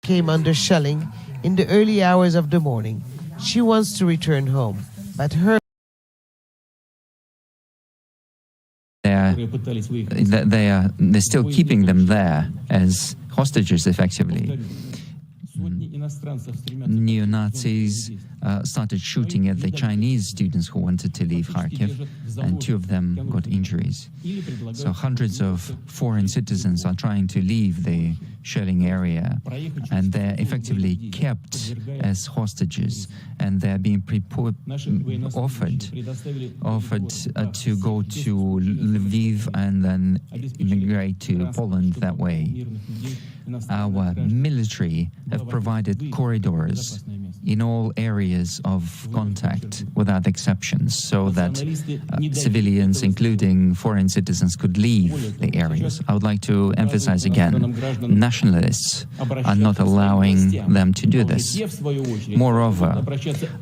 came under shelling in the early hours of the morning. She wants to return home, but they're still keeping them there as hostages, effectively. Neo-Nazis started shooting at the Chinese students who wanted to leave Kharkiv, and 2 of them got injuries. So hundreds of foreign citizens are trying to leave the shelling area, and they're effectively kept as hostages, and they're being offered to go to Lviv and then immigrate to Poland that way. Our military have provided corridors in all areas of contact without exceptions, so that civilians, including foreign citizens, could leave the areas. I would like to emphasize again, nationalists are not allowing them to do this. Moreover,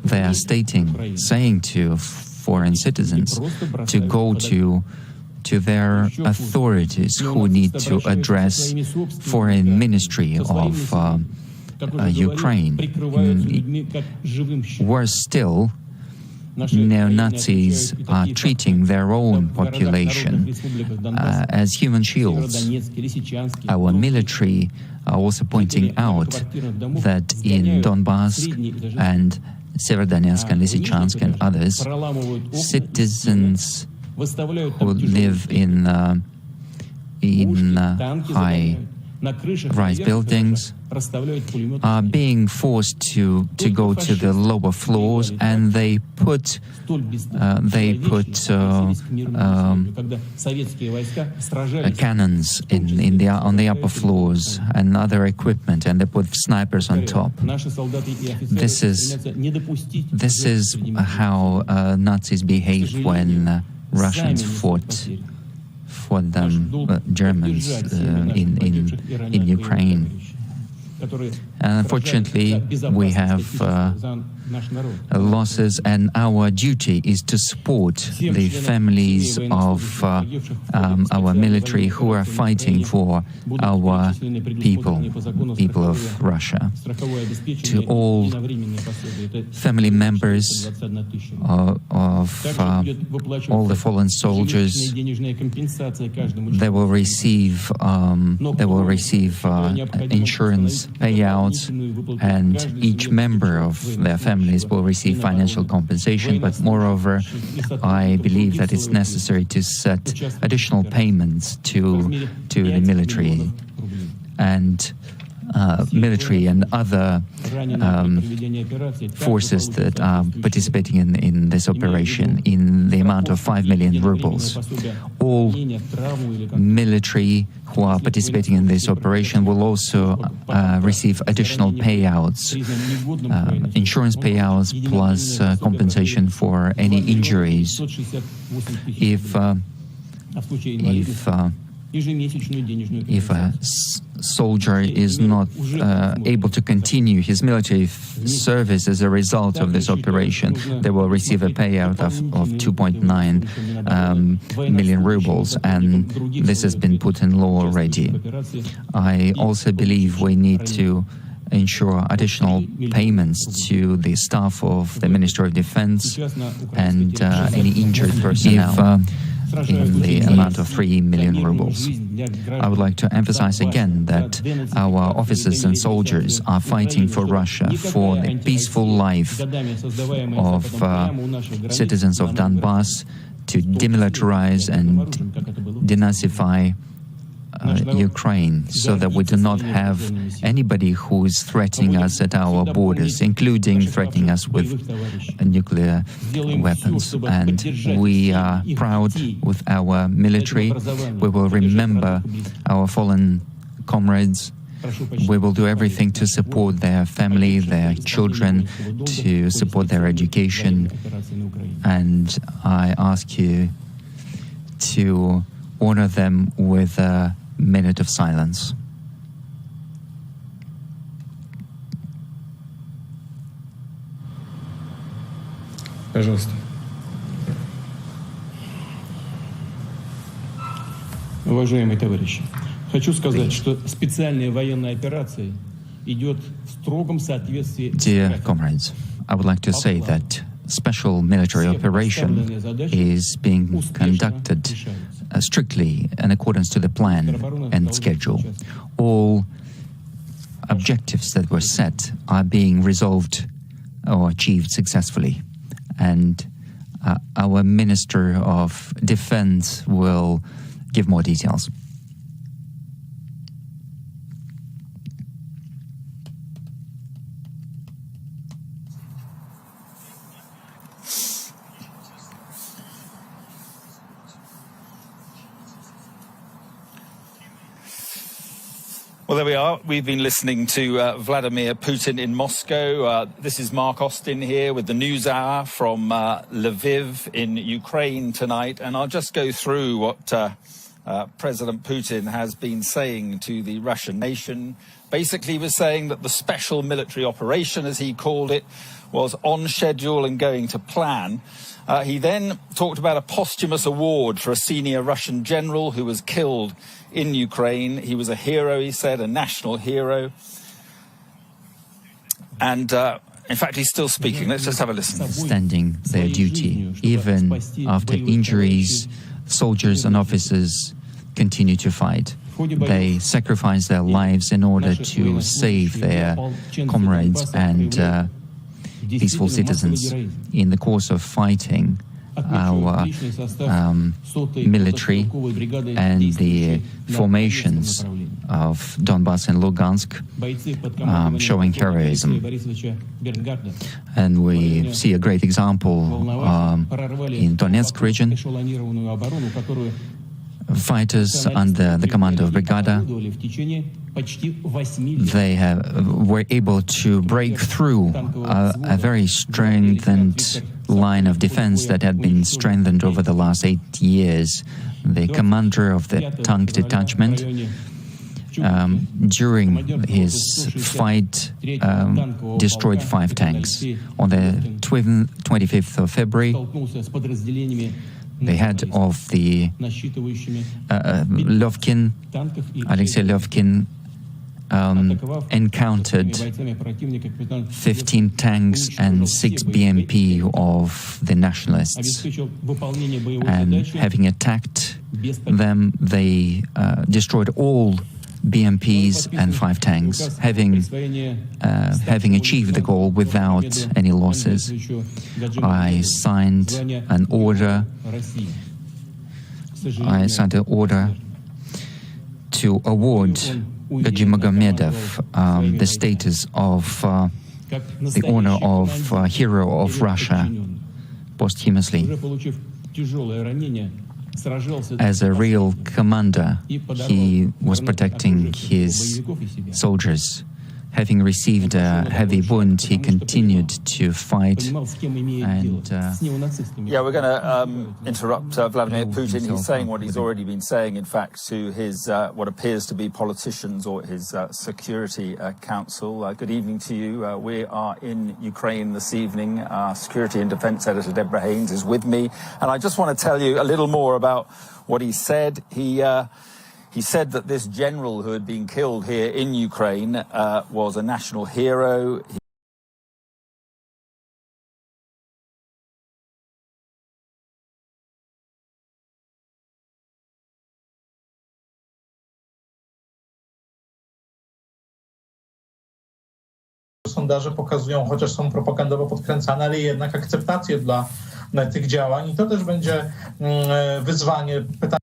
they are saying to foreign citizens to go to their authorities, who need to address Foreign Ministry of Ukraine. Worse still, neo-Nazis are treating their own population as human shields. Our military are also pointing out that in Donbass and Severodonetsk and Lysychansk and others, citizens who live in high-rise buildings are being forced to go to the lower floors, and they put cannons on the upper floors and other equipment, and they put snipers on top. This is how Nazis behave when Russians fought them, Germans in Ukraine. Unfortunately, we have losses, and our duty is to support the families of our military who are fighting for our people of Russia. To all family members of all the fallen soldiers, they will receive insurance payouts, and each member of their families will receive financial compensation. But moreover, I believe that it's necessary to set additional payments to the military and other forces that are participating in this operation in the amount of 5 million rubles. All military who are participating in this operation will also receive additional payouts, insurance payouts plus compensation for any injuries. If a soldier is not able to continue his military service as a result of this operation, they will receive a payout of 2.9 million rubles, and this has been put in law already. I also believe we need to ensure additional payments to the staff of the Ministry of Defense and any injured personnel in the amount of 3 million rubles. I would like to emphasize again that our officers and soldiers are fighting for Russia, for the peaceful life of citizens of Donbass, to demilitarize and denazify Ukraine, so that we do not have anybody who is threatening us at our borders, including threatening us with nuclear weapons. And we are proud with our military. We will remember our fallen comrades. We will do everything to support their family, their children, to support their education. And I ask you to honor them with a minute of silence. Пожалуйста. Уважаемые товарищи, хочу сказать, что специальные военные операции Dear comrades, I would like to say that special military operation is being conducted strictly in accordance to the plan and schedule. All objectives that were set are being resolved or achieved successfully. And our Minister of Defense will give more details. Well, there we are. We've been listening to Vladimir Putin in Moscow. This is Mark Austin here with the News Hour from Lviv in Ukraine tonight. And I'll just go through what President Putin has been saying to the Russian nation. Basically, he was saying that the special military operation, as he called it, was on schedule and going to plan. He then talked about a posthumous award for a senior Russian general who was killed in Ukraine. He was a hero, he said, a national hero. And in fact, he's still speaking. Let's just have a listen. Standing their duty. Even after injuries, soldiers and officers continue to fight. They sacrifice their lives in order to save their comrades and peaceful citizens. In the course of fighting, our military and the formations of Donbass and Lugansk showing heroism. And we see a great example in Donetsk region. Fighters under the command of Brigada, they were able to break through a very strengthened line of defense that had been strengthened over the last 8 years. The commander of the tank detachment, during his fight, destroyed 5 tanks. On the 25th of February, the head of the Lovkin, Alexei Lovkin, encountered 15 tanks and 6 BMP of the nationalists. And having attacked them, they destroyed all BMPs and 5 tanks, having achieved the goal without any losses. I signed an order. To award Gaji Magomedov the status of the honor of hero of Russia posthumously. As a real commander, he was protecting his soldiers. Having received a heavy wound, he continued to fight. And yeah, we're going to interrupt Vladimir Putin. He's saying what he's already been saying, in fact, to his what appears to be politicians or his Security Council. Good evening to you. We are in Ukraine this evening. Our Security and Defence Editor, Deborah Haynes, is with me. And I just want to tell you a little more about what he said. He said that this general who had been killed here in Ukraine was a national hero. Sondaże pokazują, chociaż są propagandowo podkręcane, ale jednak akceptację dla tych działań. I to też będzie wyzwanie, pytanie,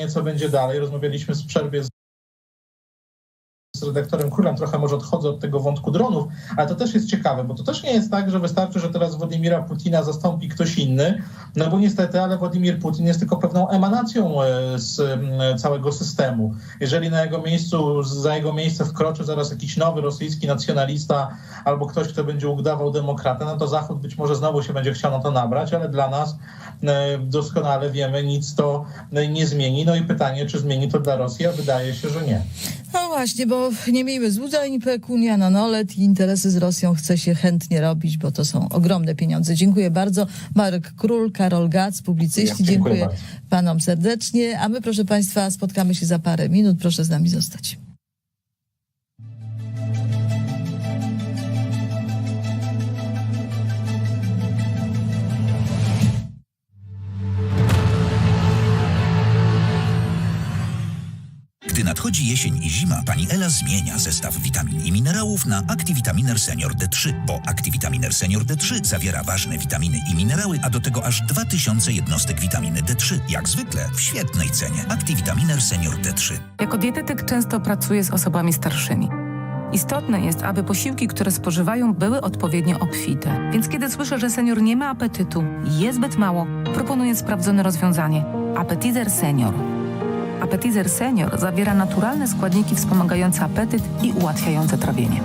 co będzie dalej. Rozmawialiśmy w przerwie z redaktorem Królem, trochę może odchodzę od tego wątku dronów, ale to też jest ciekawe, bo to też nie jest tak, że wystarczy, że teraz Władimira Putina zastąpi ktoś inny, no bo niestety, ale Władimir Putin jest tylko pewną emanacją z całego systemu. Jeżeli za jego miejsce wkroczy zaraz jakiś nowy rosyjski nacjonalista albo ktoś, kto będzie udawał demokratę, no to Zachód być może znowu się będzie chciał na to nabrać, ale dla nas doskonale wiemy, nic to nie zmieni. No i pytanie, czy zmieni to dla Rosji, a wydaje się, że nie. No właśnie, bo nie miejmy złudzeń, pekunia na nolet i interesy z Rosją chce się chętnie robić, bo to są ogromne pieniądze. Dziękuję bardzo. Marek Król, Karol Gac, publicyści. Dziękuję panom serdecznie. A my, proszę państwa, spotkamy się za parę minut. Proszę z nami zostać. Gdy nadchodzi jesień i zima, pani Ela zmienia zestaw witamin i minerałów na Activitaminer Senior D3, bo Activitaminer Senior D3 zawiera ważne witaminy i minerały, a do tego aż 2000 jednostek witaminy D3. Jak zwykle w świetnej cenie. Activitaminer Senior D3. Jako dietetyk często pracuję z osobami starszymi. Istotne jest, aby posiłki, które spożywają, były odpowiednio obfite. Więc kiedy słyszę, że senior nie ma apetytu, je zbyt mało, proponuję sprawdzone rozwiązanie – Appetizer Senior. Appetizer Senior zawiera naturalne składniki wspomagające apetyt i ułatwiające trawienie.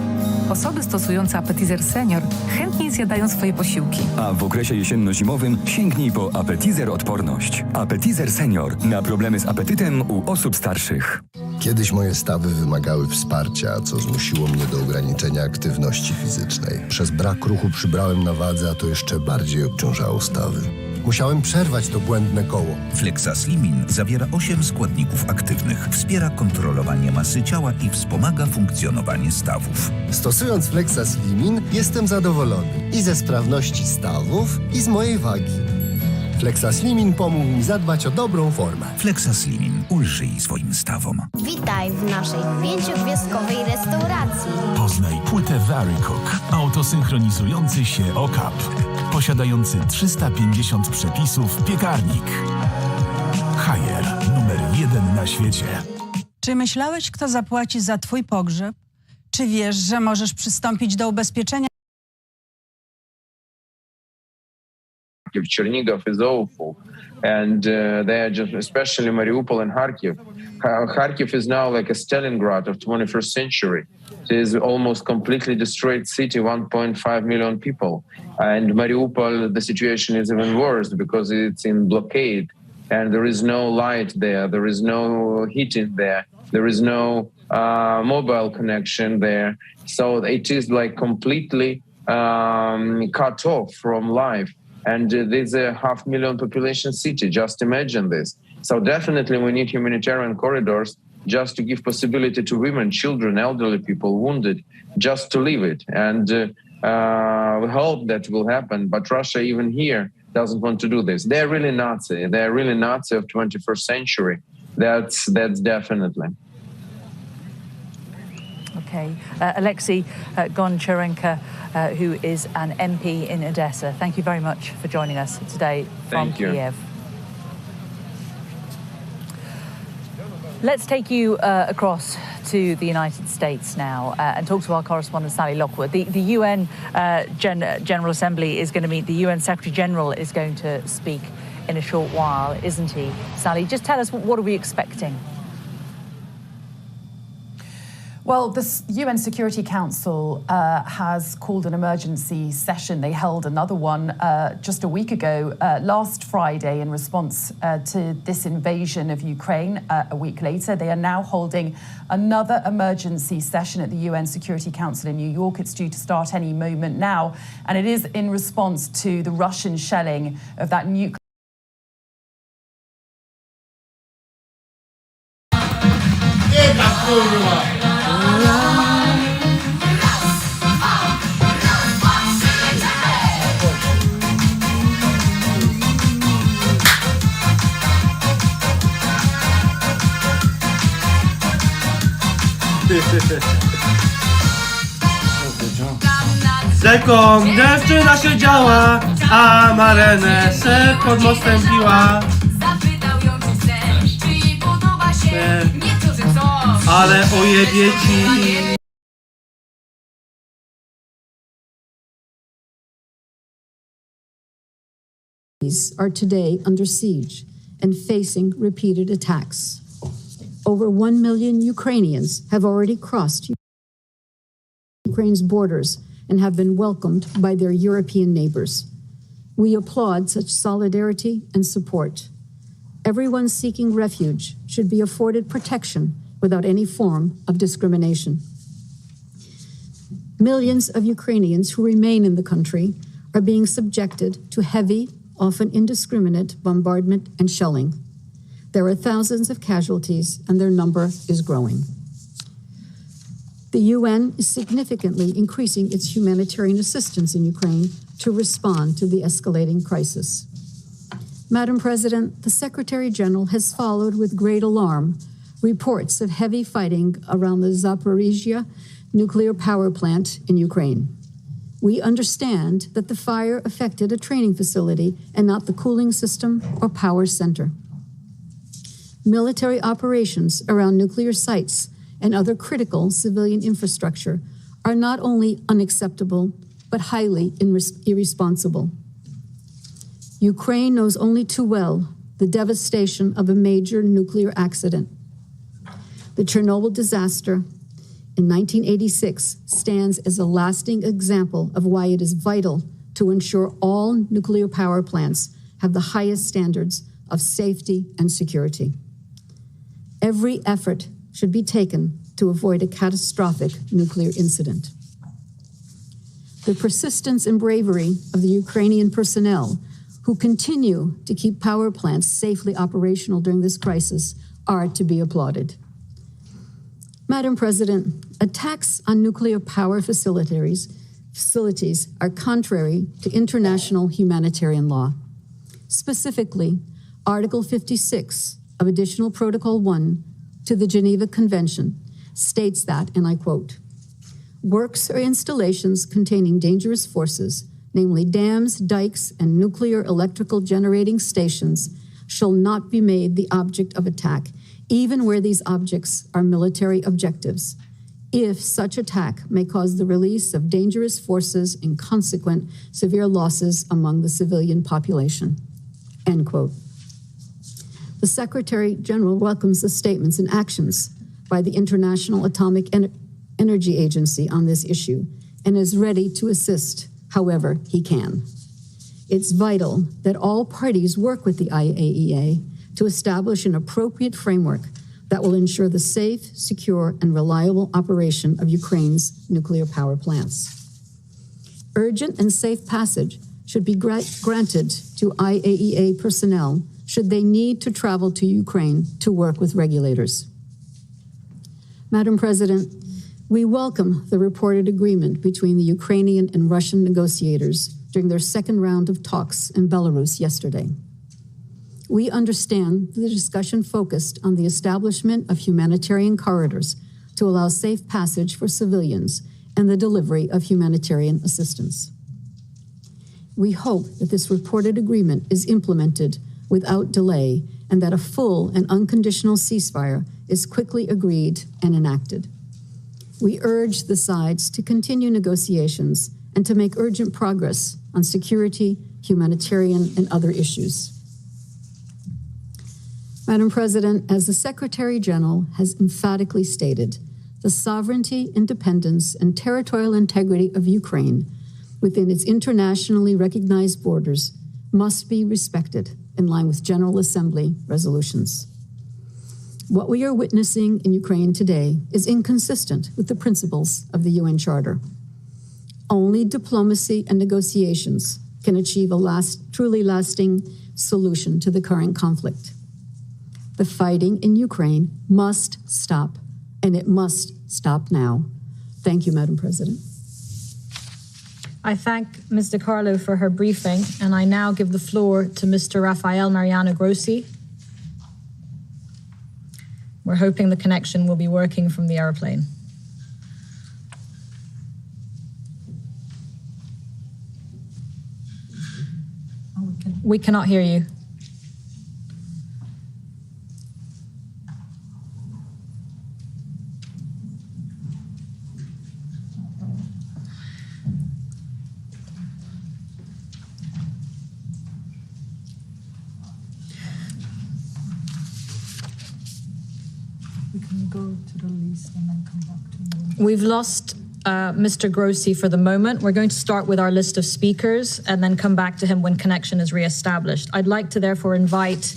Osoby stosujące Appetizer Senior chętniej zjadają swoje posiłki. A w okresie jesienno-zimowym sięgnij po Appetizer Odporność. Appetizer Senior na problemy z apetytem u osób starszych. Kiedyś moje stawy wymagały wsparcia, co zmusiło mnie do ograniczenia aktywności fizycznej. Przez brak ruchu przybrałem na wadze, a to jeszcze bardziej obciążało stawy. Musiałem przerwać to błędne koło. Flexaslimin zawiera 8 składników aktywnych, wspiera kontrolowanie masy ciała i wspomaga funkcjonowanie stawów. Stosując Flexaslimin jestem zadowolony i ze sprawności stawów, i z mojej wagi. Flexaslimin pomógł mi zadbać o dobrą formę. Flexaslimin. Ulżyj swoim stawom. Witaj w naszej 5-gwiazdkowej restauracji. Poznaj płytę Varicook, autosynchronizujący się okap, posiadający 350 przepisów piekarnik. Haier, numer 1 na świecie. Czy myślałeś, kto zapłaci za twój pogrzeb? Czy wiesz, że możesz przystąpić do ubezpieczenia? Chernihiv is awful, and they are just, especially Mariupol and Kharkiv. Kharkiv is now like a Stalingrad of 21st century. It is almost completely destroyed city, 1.5 million people. And Mariupol, the situation is even worse because it's in blockade, and there is no light there, there is no heating there, there is no mobile connection there. So it is like completely cut off from life. And this is a 500,000 population city. Just imagine this. So definitely we need humanitarian corridors just to give possibility to women, children, elderly people, wounded, just to live it. And we hope that will happen. But Russia, even here, doesn't want to do this. They're really Nazi. They're really Nazi of 21st century. That's definitely. Okay. Alexei Goncharenko, who is an MP in Odessa. Thank you very much for joining us today from Kiev. Let's take you across to the United States now and talk to our correspondent Sally Lockwood. The UN General Assembly is going to meet. The UN Secretary General is going to speak in a short while, isn't he? Sally, just tell us, what are we expecting? Well, the UN Security Council has called an emergency session. They held another one just a week ago, last Friday, in response to this invasion of Ukraine. A week later, they are now holding another emergency session at the UN Security Council in New York. It's due to start any moment now, and it is in response to the Russian shelling of that nuclear. Rzeką dziewczyna siedziała, a marenę se pod mostem piła. Ale ojebie ci. Are today under siege and facing repeated attacks. Over 1 million Ukrainians have already crossed Ukraine's borders and have been welcomed by their European neighbors. We applaud such solidarity and support. Everyone seeking refuge should be afforded protection without any form of discrimination. Millions of Ukrainians who remain in the country are being subjected to heavy, often indiscriminate bombardment and shelling. There are thousands of casualties, and their number is growing. The UN is significantly increasing its humanitarian assistance in Ukraine to respond to the escalating crisis. Madam President, the Secretary General has followed with great alarm reports of heavy fighting around the Zaporizhzhia nuclear power plant in Ukraine. We understand that the fire affected a training facility and not the cooling system or power center. Military operations around nuclear sites and other critical civilian infrastructure are not only unacceptable, but highly irresponsible. Ukraine knows only too well the devastation of a major nuclear accident. The Chernobyl disaster in 1986 stands as a lasting example of why it is vital to ensure all nuclear power plants have the highest standards of safety and security. Every effort should be taken to avoid a catastrophic nuclear incident. The persistence and bravery of the Ukrainian personnel who continue to keep power plants safely operational during this crisis are to be applauded. Madam President, attacks on nuclear power facilities are contrary to international humanitarian law. Specifically, Article 56 of Additional Protocol 1 to the Geneva Convention states that, and I quote, "Works or installations containing dangerous forces, namely dams, dikes, and nuclear electrical generating stations, shall not be made the object of attack, even where these objects are military objectives, if such attack may cause the release of dangerous forces and consequent severe losses among the civilian population." End quote. The Secretary General welcomes the statements and actions by the International Atomic Energy Agency on this issue and is ready to assist however he can. It's vital that all parties work with the IAEA to establish an appropriate framework that will ensure the safe, secure, and reliable operation of Ukraine's nuclear power plants. Urgent and safe passage should be granted to IAEA personnel should they need to travel to Ukraine to work with regulators. Madam President, we welcome the reported agreement between the Ukrainian and Russian negotiators during their second round of talks in Belarus yesterday. We understand the discussion focused on the establishment of humanitarian corridors to allow safe passage for civilians and the delivery of humanitarian assistance. We hope that this reported agreement is implemented without delay and that a full and unconditional ceasefire is quickly agreed and enacted. We urge the sides to continue negotiations and to make urgent progress on security, humanitarian, and other issues. Madam President, as the Secretary General has emphatically stated, the sovereignty, independence, and territorial integrity of Ukraine within its internationally recognized borders must be respected in line with General Assembly resolutions. What we are witnessing in Ukraine today is inconsistent with the principles of the UN Charter. Only diplomacy and negotiations can achieve a truly lasting solution to the current conflict. The fighting in Ukraine must stop, and it must stop now. Thank you, Madam President. I thank Ms. De Carlo for her briefing, and I now give the floor to Mr. Rafael Mariano Grossi. We're hoping the connection will be working from the airplane. We cannot hear you. We've lost Mr. Grossi for the moment. We're going to start with our list of speakers and then come back to him when connection is reestablished. I'd like to therefore invite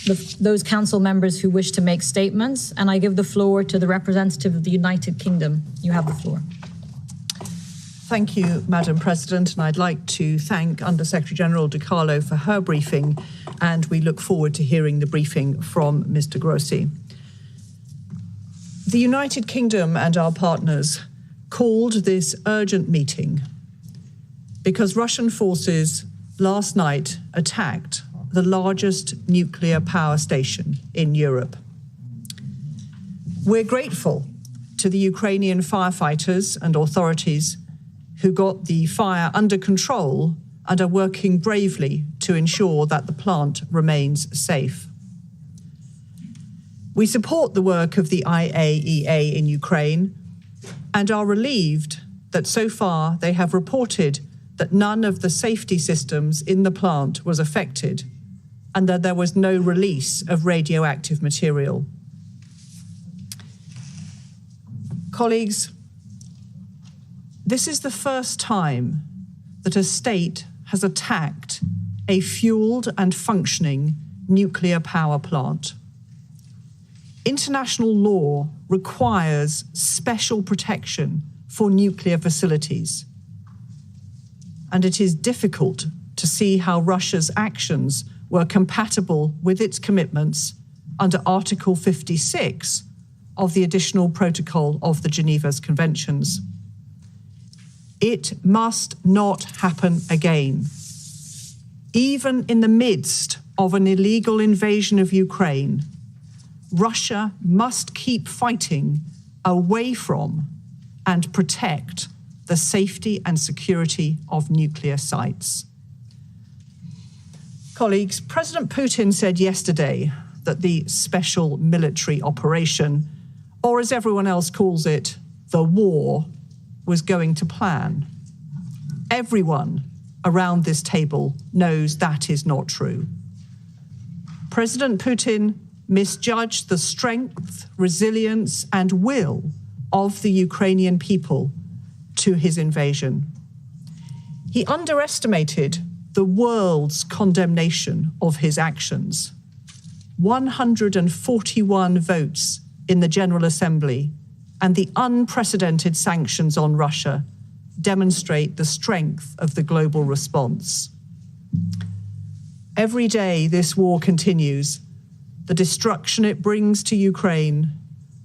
those council members who wish to make statements, and I give the floor to the representative of the United Kingdom. You have the floor. Thank you, Madam President, and I'd like to thank Under-Secretary-General De Carlo for her briefing, and we look forward to hearing the briefing from Mr. Grossi. The United Kingdom and our partners called this urgent meeting because Russian forces last night attacked the largest nuclear power station in Europe. We're grateful to the Ukrainian firefighters and authorities who got the fire under control and are working bravely to ensure that the plant remains safe. We support the work of the IAEA in Ukraine and are relieved that so far they have reported that none of the safety systems in the plant was affected and that there was no release of radioactive material. Colleagues, this is the first time that a state has attacked a fueled and functioning nuclear power plant. International law requires special protection for nuclear facilities, and it is difficult to see how Russia's actions were compatible with its commitments under Article 56 of the Additional Protocol of the Geneva Conventions. It must not happen again. Even in the midst of an illegal invasion of Ukraine, Russia must keep fighting away from and protect the safety and security of nuclear sites. Colleagues, President Putin said yesterday that the special military operation, or as everyone else calls it, the war, was going to plan. Everyone around this table knows that is not true. President Putin misjudged the strength, resilience, and will of the Ukrainian people to his invasion. He underestimated the world's condemnation of his actions. 141 votes in the General Assembly and the unprecedented sanctions on Russia demonstrate the strength of the global response. Every day this war continues, the destruction it brings to Ukraine,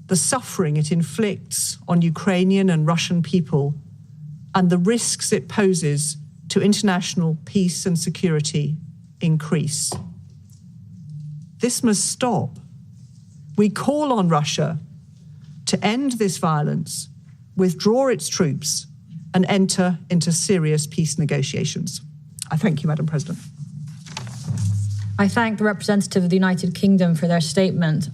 the suffering it inflicts on Ukrainian and Russian people, and the risks it poses to international peace and security increase. This must stop. We call on Russia to end this violence, withdraw its troops, and enter into serious peace negotiations. I thank you, Madam President. I thank the representative of the United Kingdom for their statement.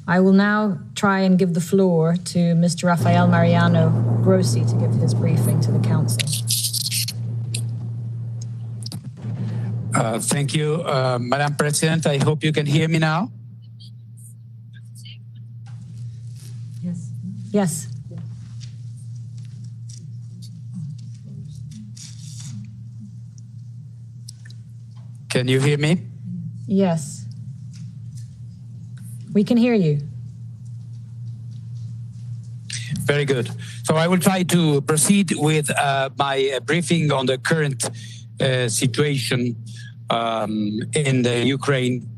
I will now try and give the floor to Mr. Rafael Mariano Grossi to give his briefing to the Council. Thank you, Madam President. I hope you can hear me now. Yes. Can you hear me? Yes. We can hear you. Very good. So I will try to proceed with my briefing on the current situation in the Ukraine,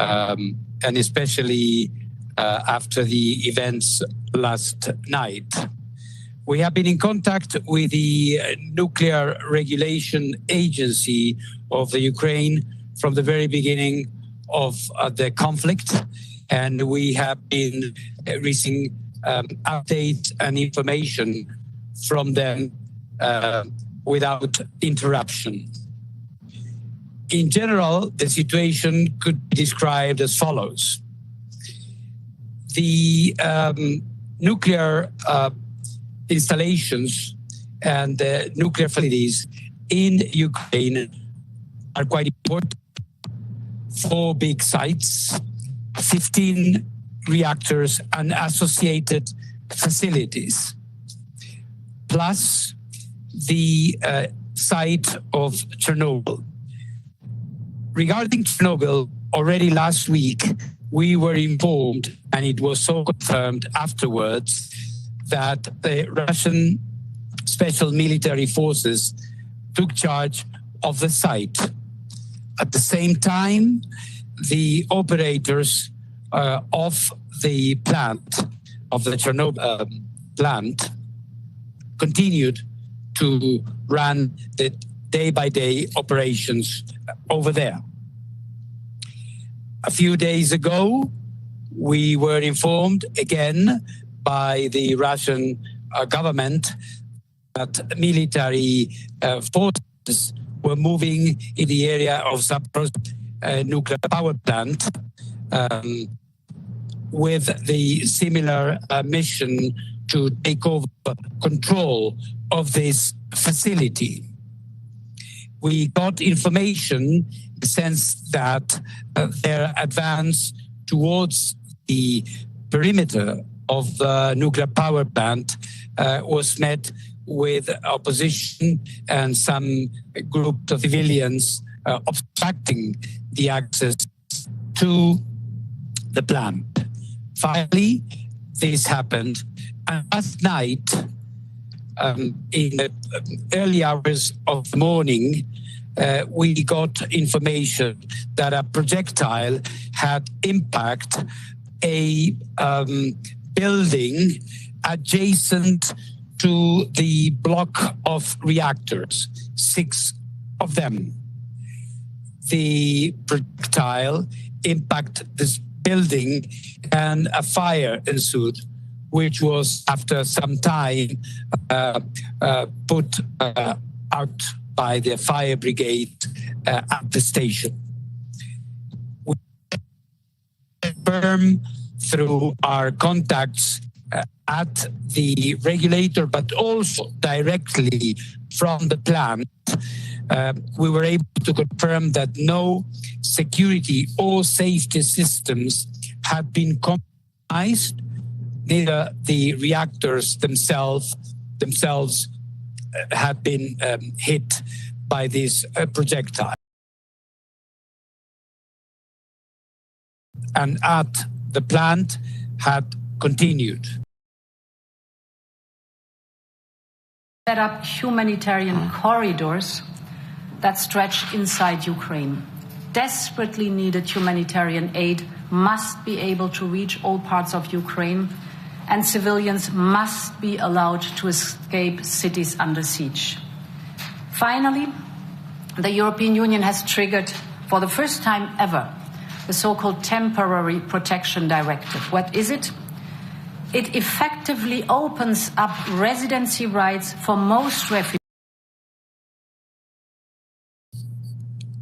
and especially after the events last night. We have been in contact with the Nuclear Regulation Agency of the Ukraine from the very beginning of the conflict, and we have been receiving updates and information from them without interruption. In general, the situation could be described as follows. The nuclear installations and the nuclear facilities in Ukraine are quite important. 4 big sites, 15 reactors and associated facilities, plus the site of Chernobyl. Regarding Chernobyl, already last week, we were informed, and it was so confirmed afterwards, that the Russian special military forces took charge of the site. At the same time, the operators of the plant, of the Chernobyl plant, continued to run the day-by-day operations over there. A few days ago, we were informed again by the Russian government that military forces were moving in the area of Zaporozhye nuclear power plant with the similar mission to take over control of this facility. We got information in the sense that their advance towards the perimeter of the nuclear power plant was met with opposition and some group of civilians obstructing the access to the plant. Finally, this happened. And last night, in the early hours of the morning, we got information that a projectile had impacted a building adjacent to the block of reactors, 6 of them. The projectile impacted this building and a fire ensued, which was after some time put out by the fire brigade at the station. We confirm through our contacts at the regulator, but also directly from the plant, we were able to confirm that no security or safety systems had been compromised. Neither the reactors themselves had been hit by this projectile. And at the plant had continued. Set up humanitarian corridors that stretch inside Ukraine. Desperately needed humanitarian aid must be able to reach all parts of Ukraine, and civilians must be allowed to escape cities under siege. Finally, the European Union has triggered, for the first time ever, the so-called Temporary Protection Directive. What is it? It effectively opens up residency rights for most refugees.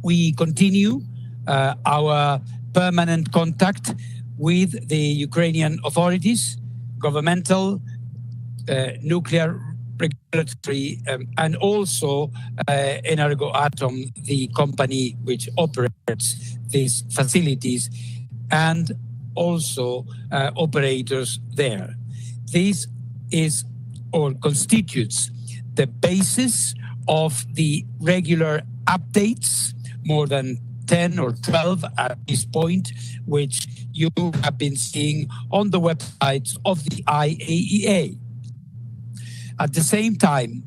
We continue our permanent contact with the Ukrainian authorities, governmental, nuclear regulatory, and also Energoatom, the company which operates these facilities, and also operators there. This is or constitutes the basis of the regular updates, more than 10 or 12 at this point, which you have been seeing on the websites of the IAEA. At the same time,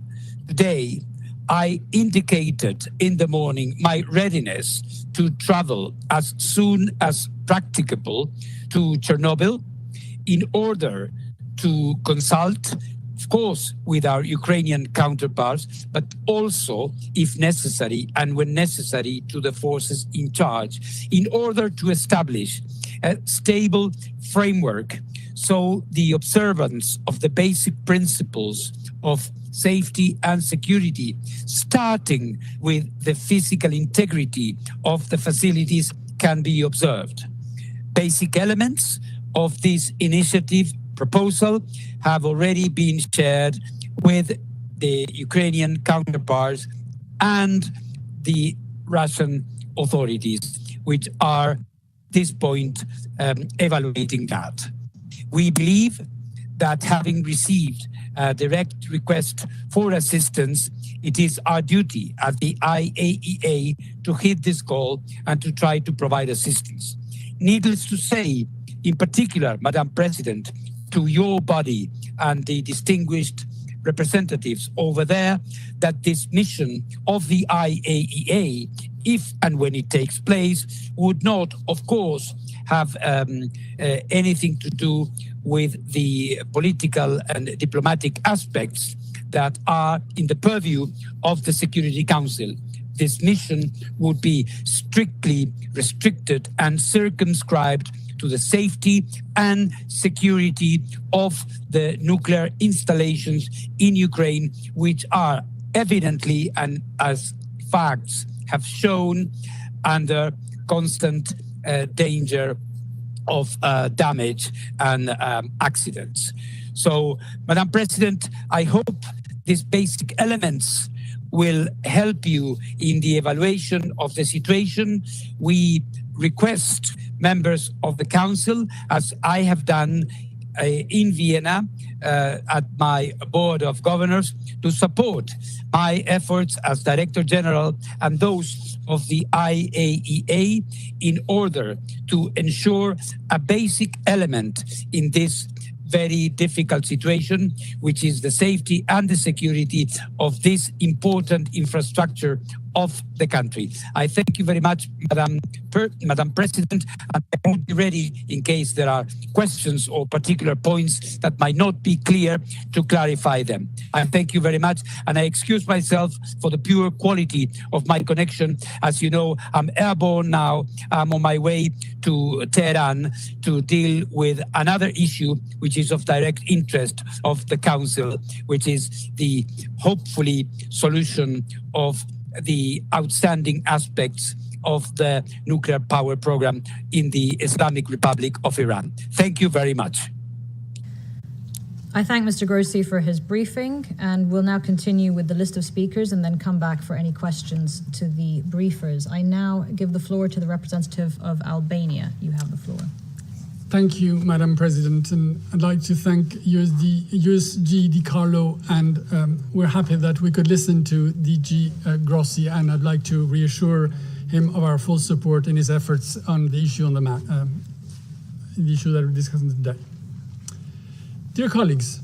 today, I indicated in the morning my readiness to travel as soon as practicable to Chernobyl in order to consult, of course, with our Ukrainian counterparts, but also, if necessary, and when necessary, to the forces in charge, in order to establish a stable framework so the observance of the basic principles of safety and security, starting with the physical integrity of the facilities, can be observed. Basic elements of this initiative proposal have already been shared with the Ukrainian counterparts and the Russian authorities, which are at this point evaluating that. We believe that having received a direct request for assistance it is our duty at the IAEA to heed this call and to try to provide assistance. Needless to say, in particular, Madam President, to your body and the distinguished representatives over there, that this mission of the IAEA, if and when it takes place, would not, of course, have anything to do with the political and diplomatic aspects that are in the purview of the Security Council. This mission would be strictly restricted and circumscribed to the safety and security of the nuclear installations in Ukraine, which are evidently, and as facts have shown, under constant danger of damage and accidents. So, Madam President, I hope these basic elements will help you in the evaluation of the situation. We request members of the Council, as I have done in Vienna at my Board of Governors, to support my efforts as Director General and those of the IAEA in order to ensure a basic element in this very difficult situation, which is the safety and the security of this important infrastructure of the country. I thank you very much, Madam President, and I won't be ready in case there are questions or particular points that might not be clear to clarify them. I thank you very much, and I excuse myself for the pure quality of my connection. As you know, I'm airborne now. I'm on my way to Tehran to deal with another issue which is of direct interest of the Council, which is the hopefully solution of the outstanding aspects of the nuclear power program in the Islamic Republic of Iran. Thank you very much. I thank Mr. Grossi for his briefing, and we'll now continue with the list of speakers and then come back for any questions to the briefers. I now give the floor to the representative of Albania. You have the floor. Thank you, Madam President, and I'd like to thank USG Di Carlo, and we're happy that we could listen to DG Grossi, and I'd like to reassure him of our full support in his efforts on the issue on the issue that we're discussing today. Dear colleagues,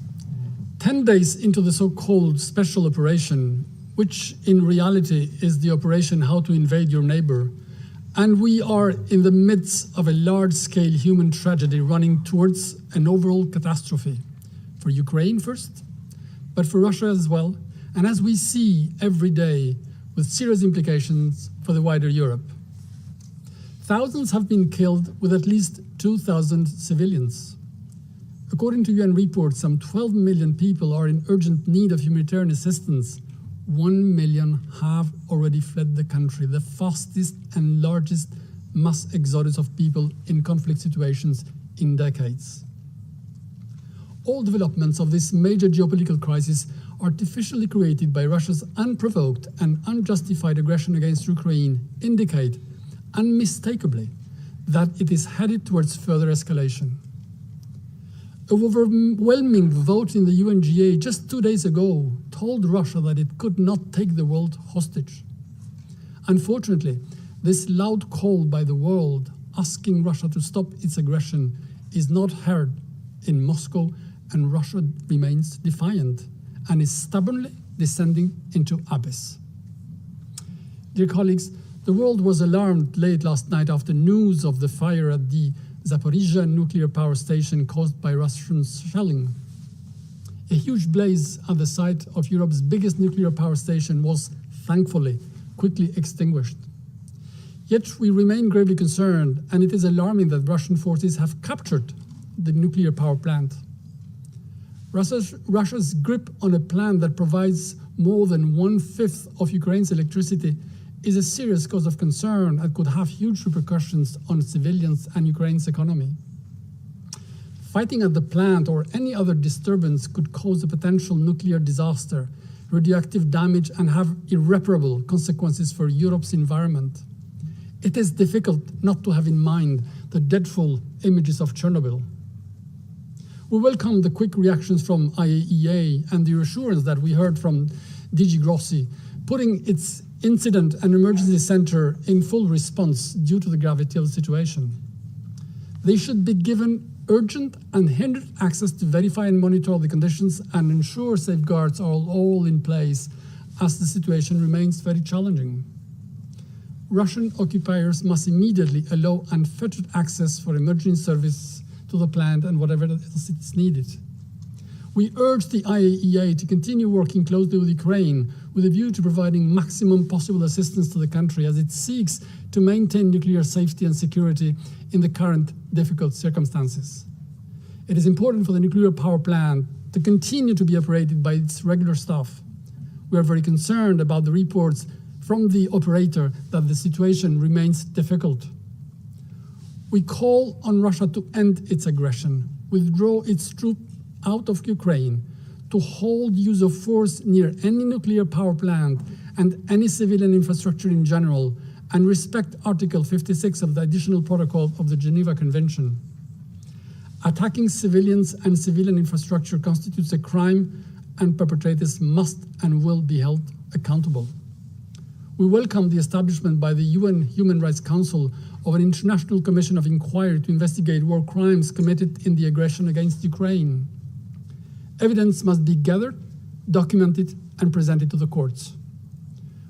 10 days into the so-called special operation, which in reality is the operation How to Invade Your Neighbor, and we are in the midst of a large-scale human tragedy running towards an overall catastrophe for Ukraine first, but for Russia as well, and as we see every day, with serious implications for the wider Europe. Thousands have been killed, with at least 2,000 civilians. According to UN reports, some 12 million people are in urgent need of humanitarian assistance. 1 million have already fled the country, the fastest and largest mass exodus of people in conflict situations in decades. All developments of this major geopolitical crisis, artificially created by Russia's unprovoked and unjustified aggression against Ukraine, indicate unmistakably that it is headed towards further escalation. An overwhelming vote in the UNGA just 2 days ago told Russia that it could not take the world hostage. Unfortunately, this loud call by the world asking Russia to stop its aggression is not heard in Moscow, and Russia remains defiant and is stubbornly descending into abyss. Dear colleagues, the world was alarmed late last night after news of the fire at the Zaporizhzhia nuclear power station caused by Russian shelling. A huge blaze at the site of Europe's biggest nuclear power station was, thankfully, quickly extinguished. Yet we remain gravely concerned, and it is alarming that Russian forces have captured the nuclear power plant. Russia's grip on a plant that provides more than 1/5 of Ukraine's electricity is a serious cause of concern and could have huge repercussions on civilians and Ukraine's economy. Fighting at the plant or any other disturbance could cause a potential nuclear disaster, radioactive damage, and have irreparable consequences for Europe's environment. It is difficult not to have in mind the dreadful images of Chernobyl. We welcome the quick reactions from IAEA and the reassurance that we heard from DG Grossi, putting its incident and emergency center in full response due to the gravity of the situation. They should be given urgent and hindered access to verify and monitor the conditions and ensure safeguards are all in place as the situation remains very challenging. Russian occupiers must immediately allow unfettered access for emergency service to the plant and whatever else is needed. We urge the IAEA to continue working closely with Ukraine with a view to providing maximum possible assistance to the country as it seeks to maintain nuclear safety and security in the current difficult circumstances. It is important for the nuclear power plant to continue to be operated by its regular staff. We are very concerned about the reports from the operator that the situation remains difficult. We call on Russia to end its aggression, withdraw its troops out of Ukraine, to hold use of force near any nuclear power plant and any civilian infrastructure in general, and respect Article 56 of the Additional Protocol of the Geneva Convention. Attacking civilians and civilian infrastructure constitutes a crime, and perpetrators must and will be held accountable. We welcome the establishment by the UN Human Rights Council of an international commission of inquiry to investigate war crimes committed in the aggression against Ukraine. Evidence must be gathered, documented, and presented to the courts.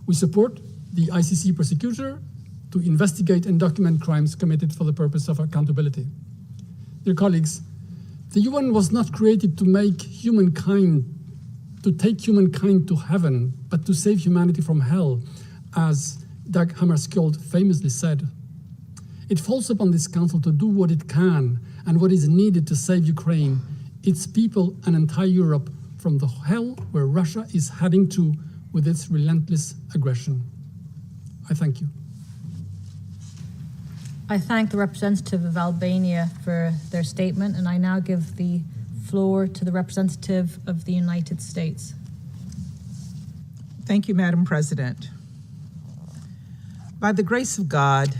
We support the ICC prosecutor to investigate and document crimes committed for the purpose of accountability. Dear colleagues, the UN was not created to take humankind to heaven, but to save humanity from hell, as Dag Hammarskjöld famously said. It falls upon this council to do what it can and what is needed to save Ukraine, its people, and entire Europe from the hell where Russia is heading to with its relentless aggression. I thank you. I thank the representative of Albania for their statement, and I now give the floor to the representative of the United States. Thank you, Madam President. By the grace of God,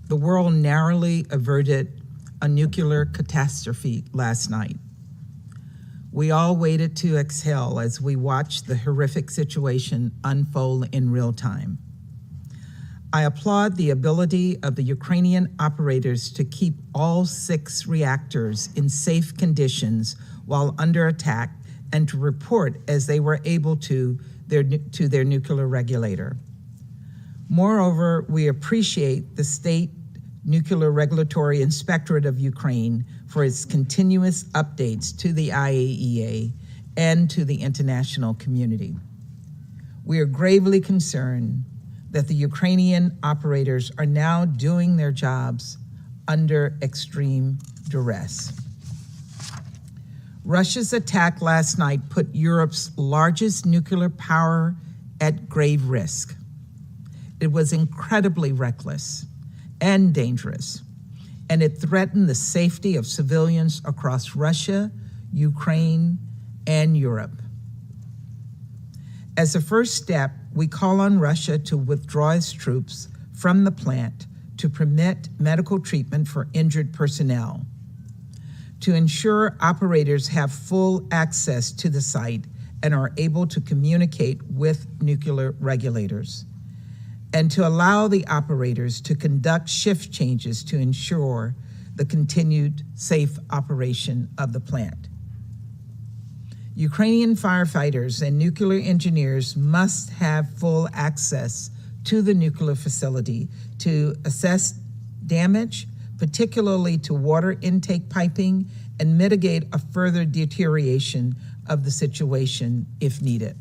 the world narrowly averted a nuclear catastrophe last night. We all waited to exhale as we watched the horrific situation unfold in real time. I applaud the ability of the Ukrainian operators to keep all 6 reactors in safe conditions while under attack and to report as they were able to their nuclear regulator. Moreover, we appreciate the State Nuclear Regulatory Inspectorate of Ukraine for its continuous updates to the IAEA and to the international community. We are gravely concerned that the Ukrainian operators are now doing their jobs under extreme duress. Russia's attack last night put Europe's largest nuclear power at grave risk. It was incredibly reckless and dangerous, and it threatened the safety of civilians across Russia, Ukraine, and Europe. As a first step, we call on Russia to withdraw its troops from the plant to permit medical treatment for injured personnel, to ensure operators have full access to the site and are able to communicate with nuclear regulators, and to allow the operators to conduct shift changes to ensure the continued safe operation of the plant. Ukrainian firefighters and nuclear engineers must have full access to the nuclear facility to assess damage, particularly to water intake piping, and mitigate a further deterioration of the situation if needed.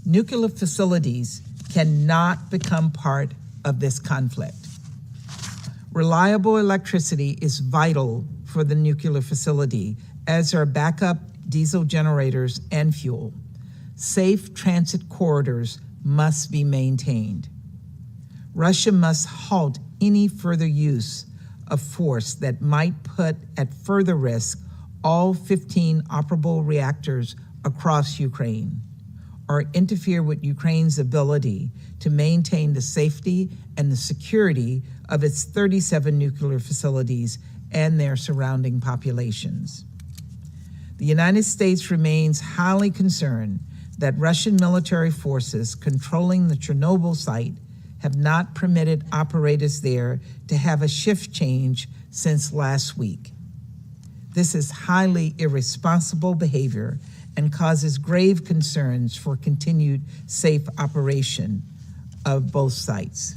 Nuclear facilities cannot become part of this conflict. Reliable electricity is vital for the nuclear facility, as are backup diesel generators and fuel. Safe transit corridors must be maintained. Russia must halt any further use of force that might put at further risk all 15 operable reactors across Ukraine, or interfere with Ukraine's ability to maintain the safety and the security of its 37 nuclear facilities and their surrounding populations. The United States remains highly concerned that Russian military forces controlling the Chernobyl site have not permitted operators there to have a shift change since last week. This is highly irresponsible behavior and causes grave concerns for continued safe operation of both sites.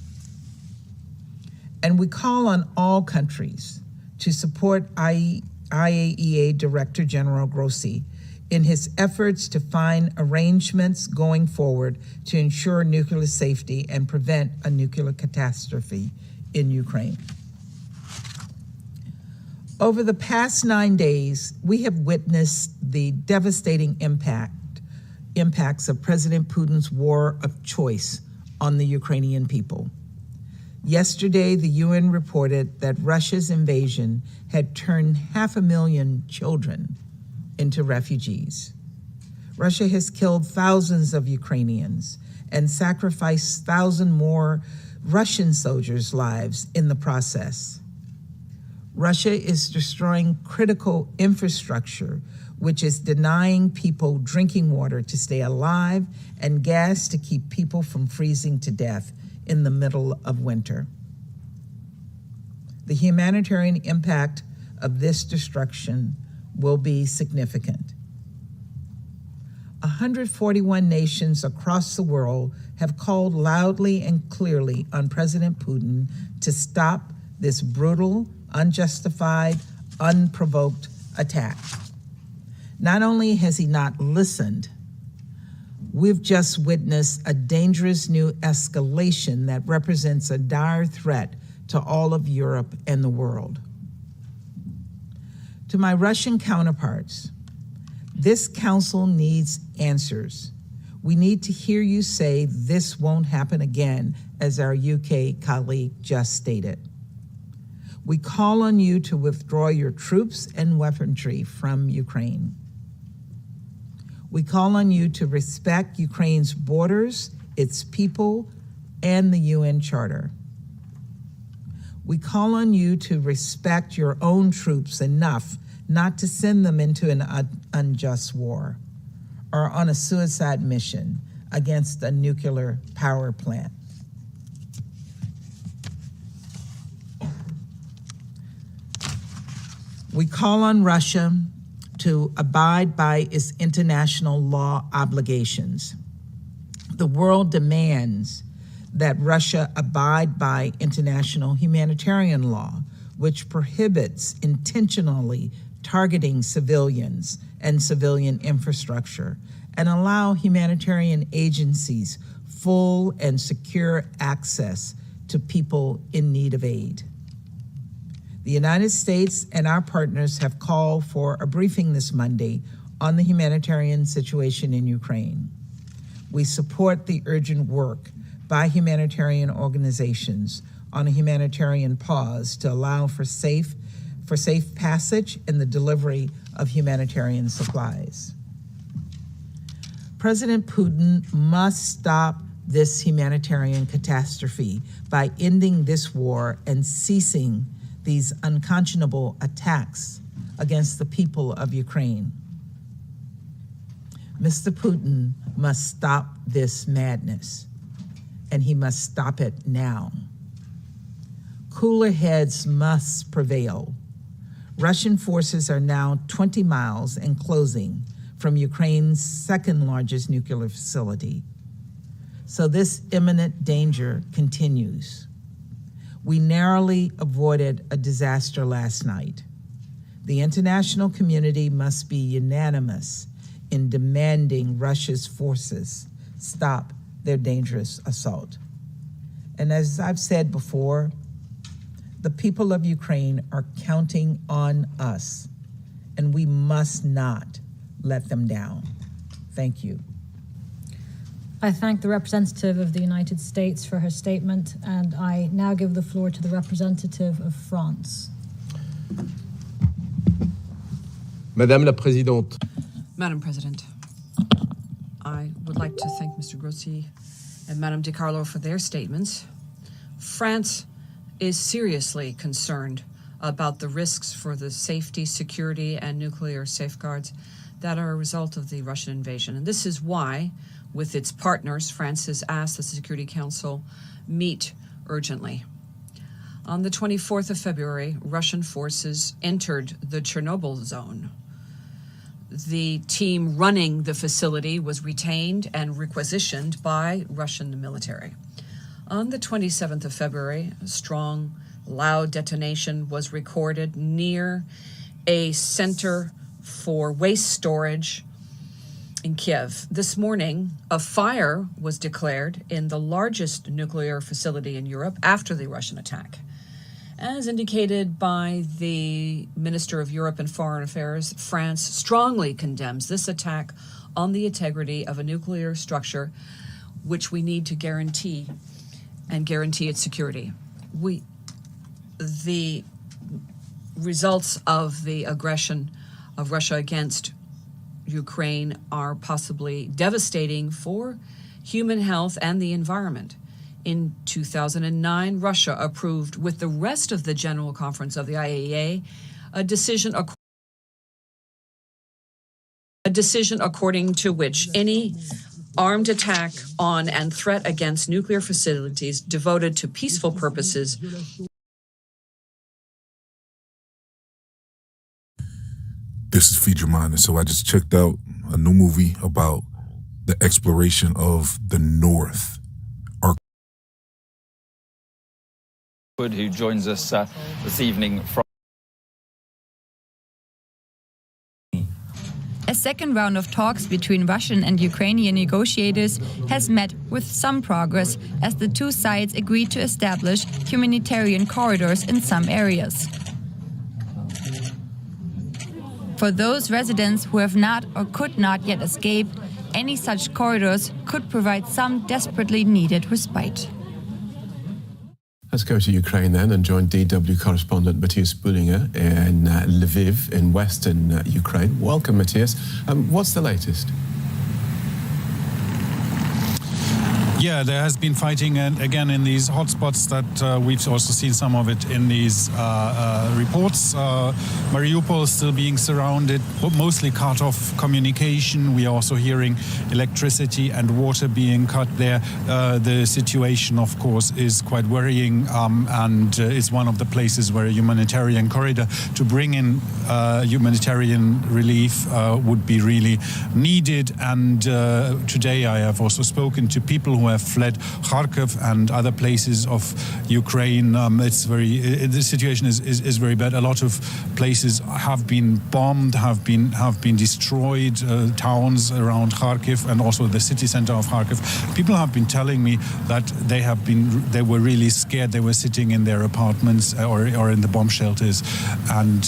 And we call on all countries to support IAEA Director General Grossi in his efforts to find arrangements going forward to ensure nuclear safety and prevent a nuclear catastrophe in Ukraine. Over the past 9 days, we have witnessed the devastating impacts of President Putin's war of choice on the Ukrainian people. Yesterday, the UN reported that Russia's invasion had turned 500,000 children into refugees. Russia has killed thousands of Ukrainians and sacrificed 1,000 more Russian soldiers' lives in the process. Russia is destroying critical infrastructure, which is denying people drinking water to stay alive and gas to keep people from freezing to death in the middle of winter. The humanitarian impact of this destruction will be significant. 141 nations across the world have called loudly and clearly on President Putin to stop this brutal, unjustified, unprovoked attack. Not only has he not listened, we've just witnessed a dangerous new escalation that represents a dire threat to all of Europe and the world. To my Russian counterparts, this council needs answers. We need to hear you say this won't happen again, as our UK colleague just stated. We call on you to withdraw your troops and weaponry from Ukraine. We call on you to respect Ukraine's borders, its people, and the UN Charter. We call on you to respect your own troops enough not to send them into an unjust war or on a suicide mission against a nuclear power plant. We call on Russia to abide by its international law obligations. The world demands that Russia abide by international humanitarian law, which prohibits intentionally targeting civilians and civilian infrastructure, and allow humanitarian agencies full and secure access to people in need of aid. The United States and our partners have called for a briefing this Monday on the humanitarian situation in Ukraine. We support the urgent work by humanitarian organizations on a humanitarian pause to allow for safe passage and the delivery of humanitarian supplies. President Putin must stop this humanitarian catastrophe by ending this war and ceasing these unconscionable attacks against the people of Ukraine. Mr. Putin must stop this madness, and he must stop it now. Cooler heads must prevail. Russian forces are now 20 miles and closing from Ukraine's second largest nuclear facility. So this imminent danger continues. We narrowly avoided a disaster last night. The international community must be unanimous in demanding Russia's forces stop their dangerous assault. And as I've said before, the people of Ukraine are counting on us, and we must not let them down. Thank you. I thank the representative of the United States for her statement, and I now give the floor to the representative of France. Madame la Présidente. Madam President, I would like to thank Mr. Grossi and Madame Di Carlo for their statements. France is seriously concerned about the risks for the safety, security, and nuclear safeguards that are a result of the Russian invasion. And this is why, with its partners, France has asked the Security Council meet urgently. On the 24th of February, Russian forces entered the Chernobyl zone. The team running the facility was retained and requisitioned by Russian military. On the 27th of February, a strong, loud detonation was recorded near a center for waste storage in Kiev. This morning, a fire was declared in the largest nuclear facility in Europe after the Russian attack. As indicated by the Minister of Europe and Foreign Affairs, France strongly condemns this attack on the integrity of a nuclear structure, which we need to guarantee its security. The results of the aggression of Russia against Ukraine are possibly devastating for human health and the environment. In 2009, Russia approved, with the rest of the General Conference of the IAEA, a decision according to which any armed attack on and threat against nuclear facilities devoted to peaceful purposes . This is Feed Your Mind, and so I just checked out a new movie about the exploration of the North. Who joins us this evening from... A second round of talks between Russian and Ukrainian negotiators has met with some progress as the two sides agreed to establish humanitarian corridors in some areas. For those residents who have not or could not yet escape, any such corridors could provide some desperately needed respite. Let's go to Ukraine then and join DW correspondent Matthias Bullinger in Lviv in western Ukraine. Welcome, Matthias. What's the latest? Yeah, there has been fighting again in these hotspots that we've also seen some of it in these reports. Mariupol is still being surrounded, mostly cut off communication. We are also hearing electricity and water being cut there. The situation, of course, is quite worrying and is one of the places where a humanitarian corridor to bring in humanitarian relief would be really needed. And today I have also spoken to people who have fled Kharkiv and other places of Ukraine. The situation is very bad. A lot of places have been bombed, have been destroyed. Towns around Kharkiv and also the city center of Kharkiv. People have been telling me that they were really scared. They were sitting in their apartments or in the bomb shelters and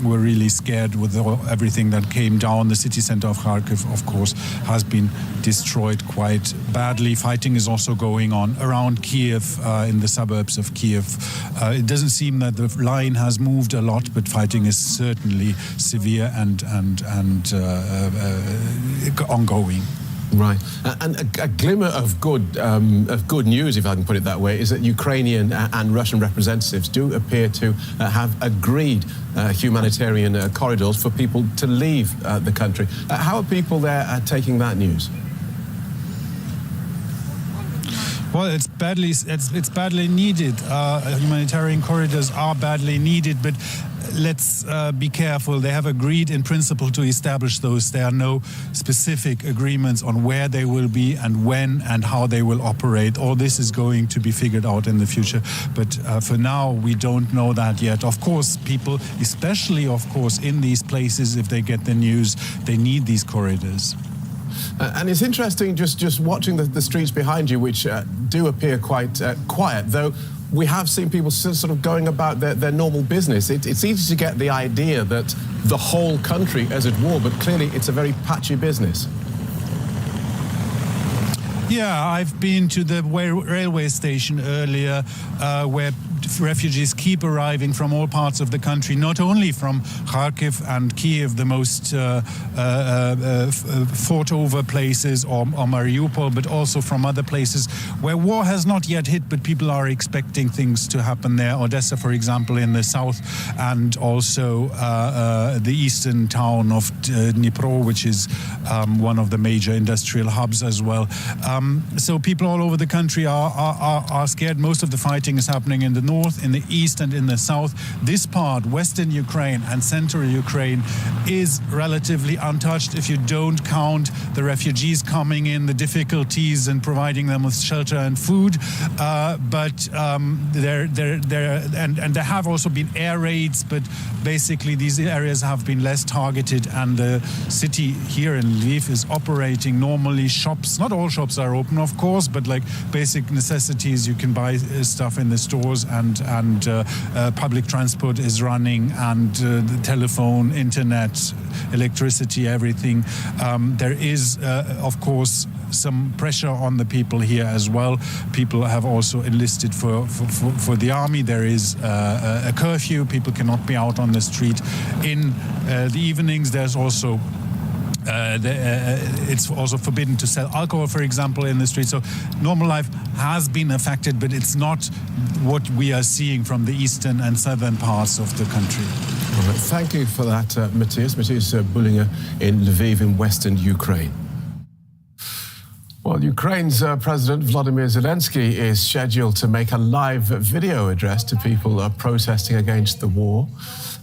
were really scared with everything that came down. The city center of Kharkiv, of course, has been destroyed quite badly. Fighting is also going on around Kiev, in the suburbs of Kiev. It doesn't seem that the line has moved a lot, but fighting is certainly severe and ongoing. Right, and a glimmer of good news, if I can put it that way, is that Ukrainian and Russian representatives do appear to have agreed humanitarian corridors for people to leave the country. How are people there taking that news? Well, it's badly needed. Humanitarian corridors are badly needed, but let's be careful. They have agreed in principle to establish those. There are no specific agreements on where they will be and when and how they will operate. All this is going to be figured out in the future. But for now, we don't know that yet. Of course, people, especially, of course, in these places, if they get the news, they need these corridors. And it's interesting just watching the streets behind you, which do appear quite quiet, though we have seen people sort of going about their normal business. It's easy to get the idea that the whole country is at war, but clearly it's a very patchy business. Yeah, I've been to the railway station earlier where refugees keep arriving from all parts of the country, not only from Kharkiv and Kiev, the most fought over places, or Mariupol, but also from other places where war has not yet hit, but people are expecting things to happen there. Odessa, for example, in the south, and also the eastern town of Dnipro, which is one of the major industrial hubs as well. So people all over the country are scared. Most of the fighting is happening in the north, in the east, and in the south. This part, western Ukraine and central Ukraine, is relatively untouched if you don't count the refugees coming in, the difficulties in providing them with shelter and food. But there have also been air raids, but basically these areas have been less targeted, and the city here in Lviv is operating normally. Shops, not all shops are open, of course, but like basic necessities, you can buy stuff in the stores, and public transport is running, and the telephone, internet, electricity, everything. There is, of course, some pressure on the people here as well. People have also enlisted for the army. There is a curfew. People cannot be out on the street in the evenings. There's also it's also forbidden to sell alcohol, for example, in the street. So normal life has been affected, but it's not what we are seeing from the eastern and southern parts of the country. Well, thank you for that, Matthias. Matthias Bullinger in Lviv in western Ukraine. Well, Ukraine's President Volodymyr Zelensky is scheduled to make a live video address to people protesting against the war.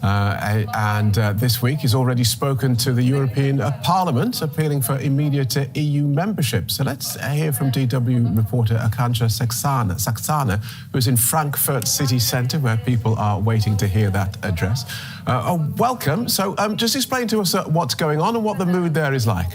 And this week he's already spoken to the European Parliament, appealing for immediate EU membership. So let's hear from DW reporter Akansha Saxana, who's in Frankfurt city centre, where people are waiting to hear that address. Welcome. So just explain to us what's going on and what the mood there is like.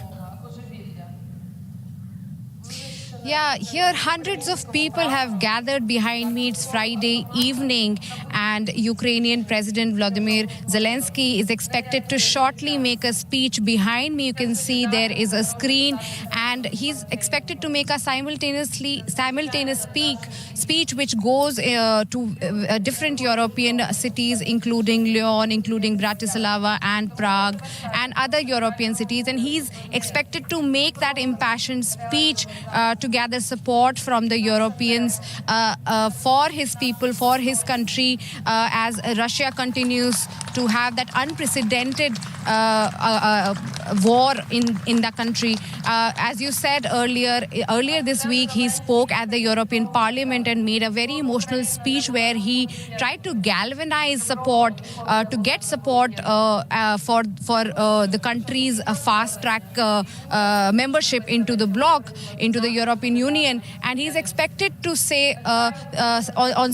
Yeah, here hundreds of people have gathered behind me. It's Friday evening, and Ukrainian President Volodymyr Zelensky is expected to shortly make a speech. Behind me, you can see there is a screen, and he's expected to make a simultaneous speech which goes to different European cities, including Lyon, including Bratislava and Prague, and other European cities. And he's expected to make that impassioned speech to gather support from the Europeans for his people, for his country, as Russia continues to have that unprecedented war in the country. As you said earlier this week, he spoke at the European Parliament and made a very emotional speech where he tried to galvanize support, to get support for the country's fast-track membership into the bloc, into the European Union. And he's expected to say, on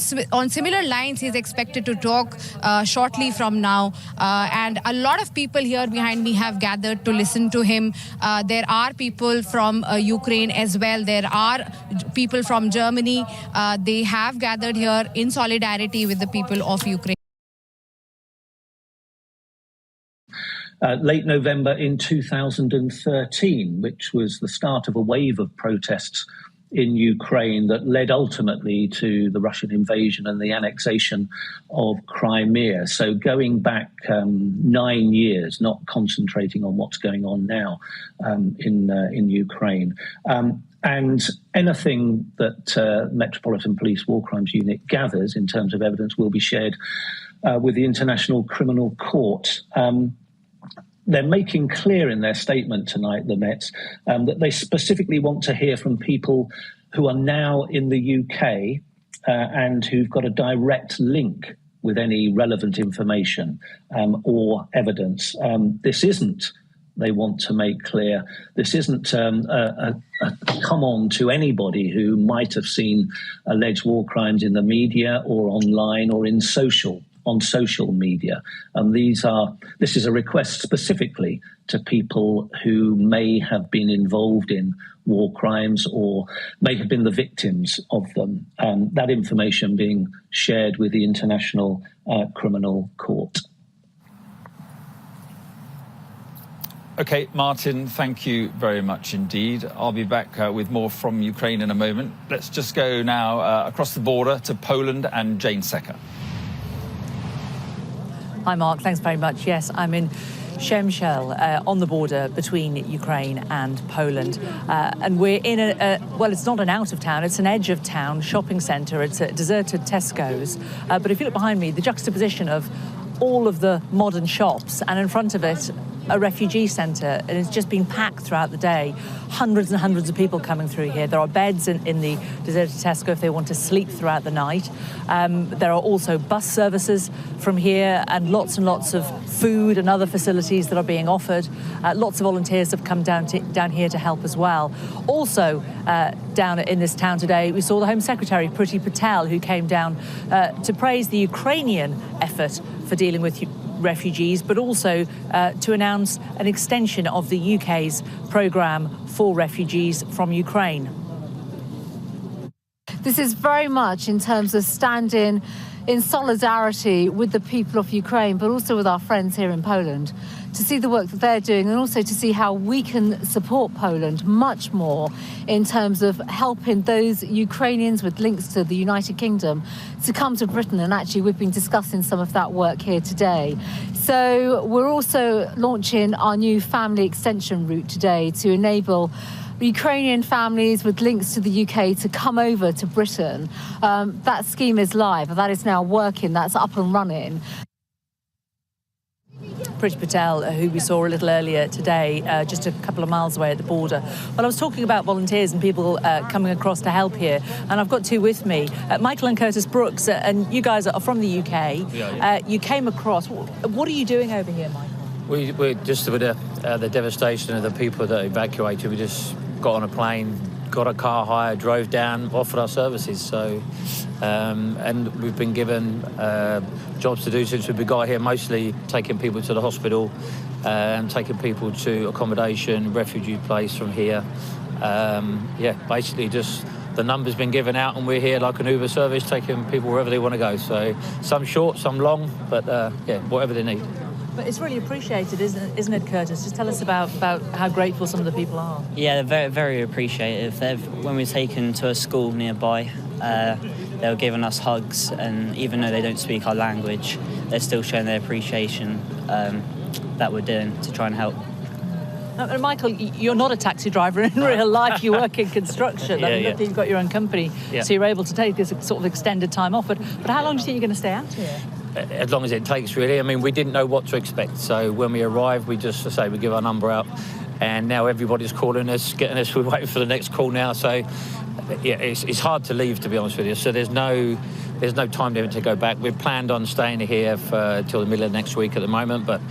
similar lines, he's expected to talk shortly from now. And a lot of people here behind me have gathered to listen to him. There are people from Ukraine as well. There are people from Germany. They have gathered here in solidarity with the people of Ukraine. Late November in 2013, which was the start of a wave of protests in Ukraine that led ultimately to the Russian invasion and the annexation of Crimea. So going back 9 years, not concentrating on what's going on now in Ukraine. And anything that Metropolitan Police War Crimes Unit gathers in terms of evidence will be shared with the International Criminal Court. They're making clear in their statement tonight, the Mets, that they specifically want to hear from people who are now in the UK and who've got a direct link with any relevant information or evidence. This isn't, they want to make clear, this isn't a come on to anybody who might have seen alleged war crimes in the media or online or on social media. This is a request specifically to people who may have been involved in war crimes or may have been the victims of them. That information being shared with the International Criminal Court. OK, Martin, thank you very much indeed. I'll be back with more from Ukraine in a moment. Let's just go now across the border to Poland and Jane Secker. Hi, Mark. Thanks very much. Yes, I'm in Przemysl on the border between Ukraine and Poland. And we're in well, it's not an out-of-town, it's an edge-of-town shopping centre. It's a deserted Tesco's. But if you look behind me, the juxtaposition of all of the modern shops and in front of it, a refugee centre, and it's just been packed throughout the day. Hundreds and hundreds of people coming through here. There are beds in the deserted Tesco if they want to sleep throughout the night. There are also bus services from here and lots of food and other facilities that are being offered. Lots of volunteers have come down here to help as well. Also, down in this town today, we saw the Home Secretary, Priti Patel, who came down to praise the Ukrainian effort for dealing with refugees, but also to announce an extension of the UK's programme for refugees from Ukraine. This is very much in terms of standing in solidarity with the people of Ukraine, but also with our friends here in Poland, to see the work that they're doing and also to see how we can support Poland much more in terms of helping those Ukrainians with links to the United Kingdom to come to Britain. And actually, we've been discussing some of that work here today. So we're also launching our new family extension route today to enable Ukrainian families with links to the UK to come over to Britain. That scheme is live, that is now working, that's up and running. Priti Patel, who we saw a little earlier today, just a couple of miles away at the border. Well, I was talking about volunteers and people coming across to help here, and I've got two with me, Michael and Curtis Brooks, and you guys are from the UK. You came across. What are you doing over here, Michael? We're just with the devastation of the people that evacuated. We just got on a plane, got a car hire, drove down, offered our services. So, and we've been given jobs to do since we got here, mostly taking people to the hospital, taking people to accommodation, refugee place from here. Basically just the number's been given out and we're here like an Uber service, taking people wherever they want to go. So some short, some long, but whatever they need. But it's really appreciated, isn't it, Curtis? Just tell us about how grateful some of the people are. Yeah, they're very, very appreciative. When we were taken to a school nearby, they were giving us hugs, and even though they don't speak our language, they're still showing their appreciation that we're doing to try and help. Michael, you're not a taxi driver in real life. You work in construction. Luckily you've got your own company, so you're able to take this sort of extended time off. But how long do you think you're going to stay out here? As long as it takes, really. I mean, we didn't know what to expect. So when we arrived, we just we give our number out, and now everybody's calling us, getting us. We're waiting for the next call now. So it's hard to leave, to be honest with you. So there's no time limit to go back. We've planned on staying here till the middle of next week at the moment, but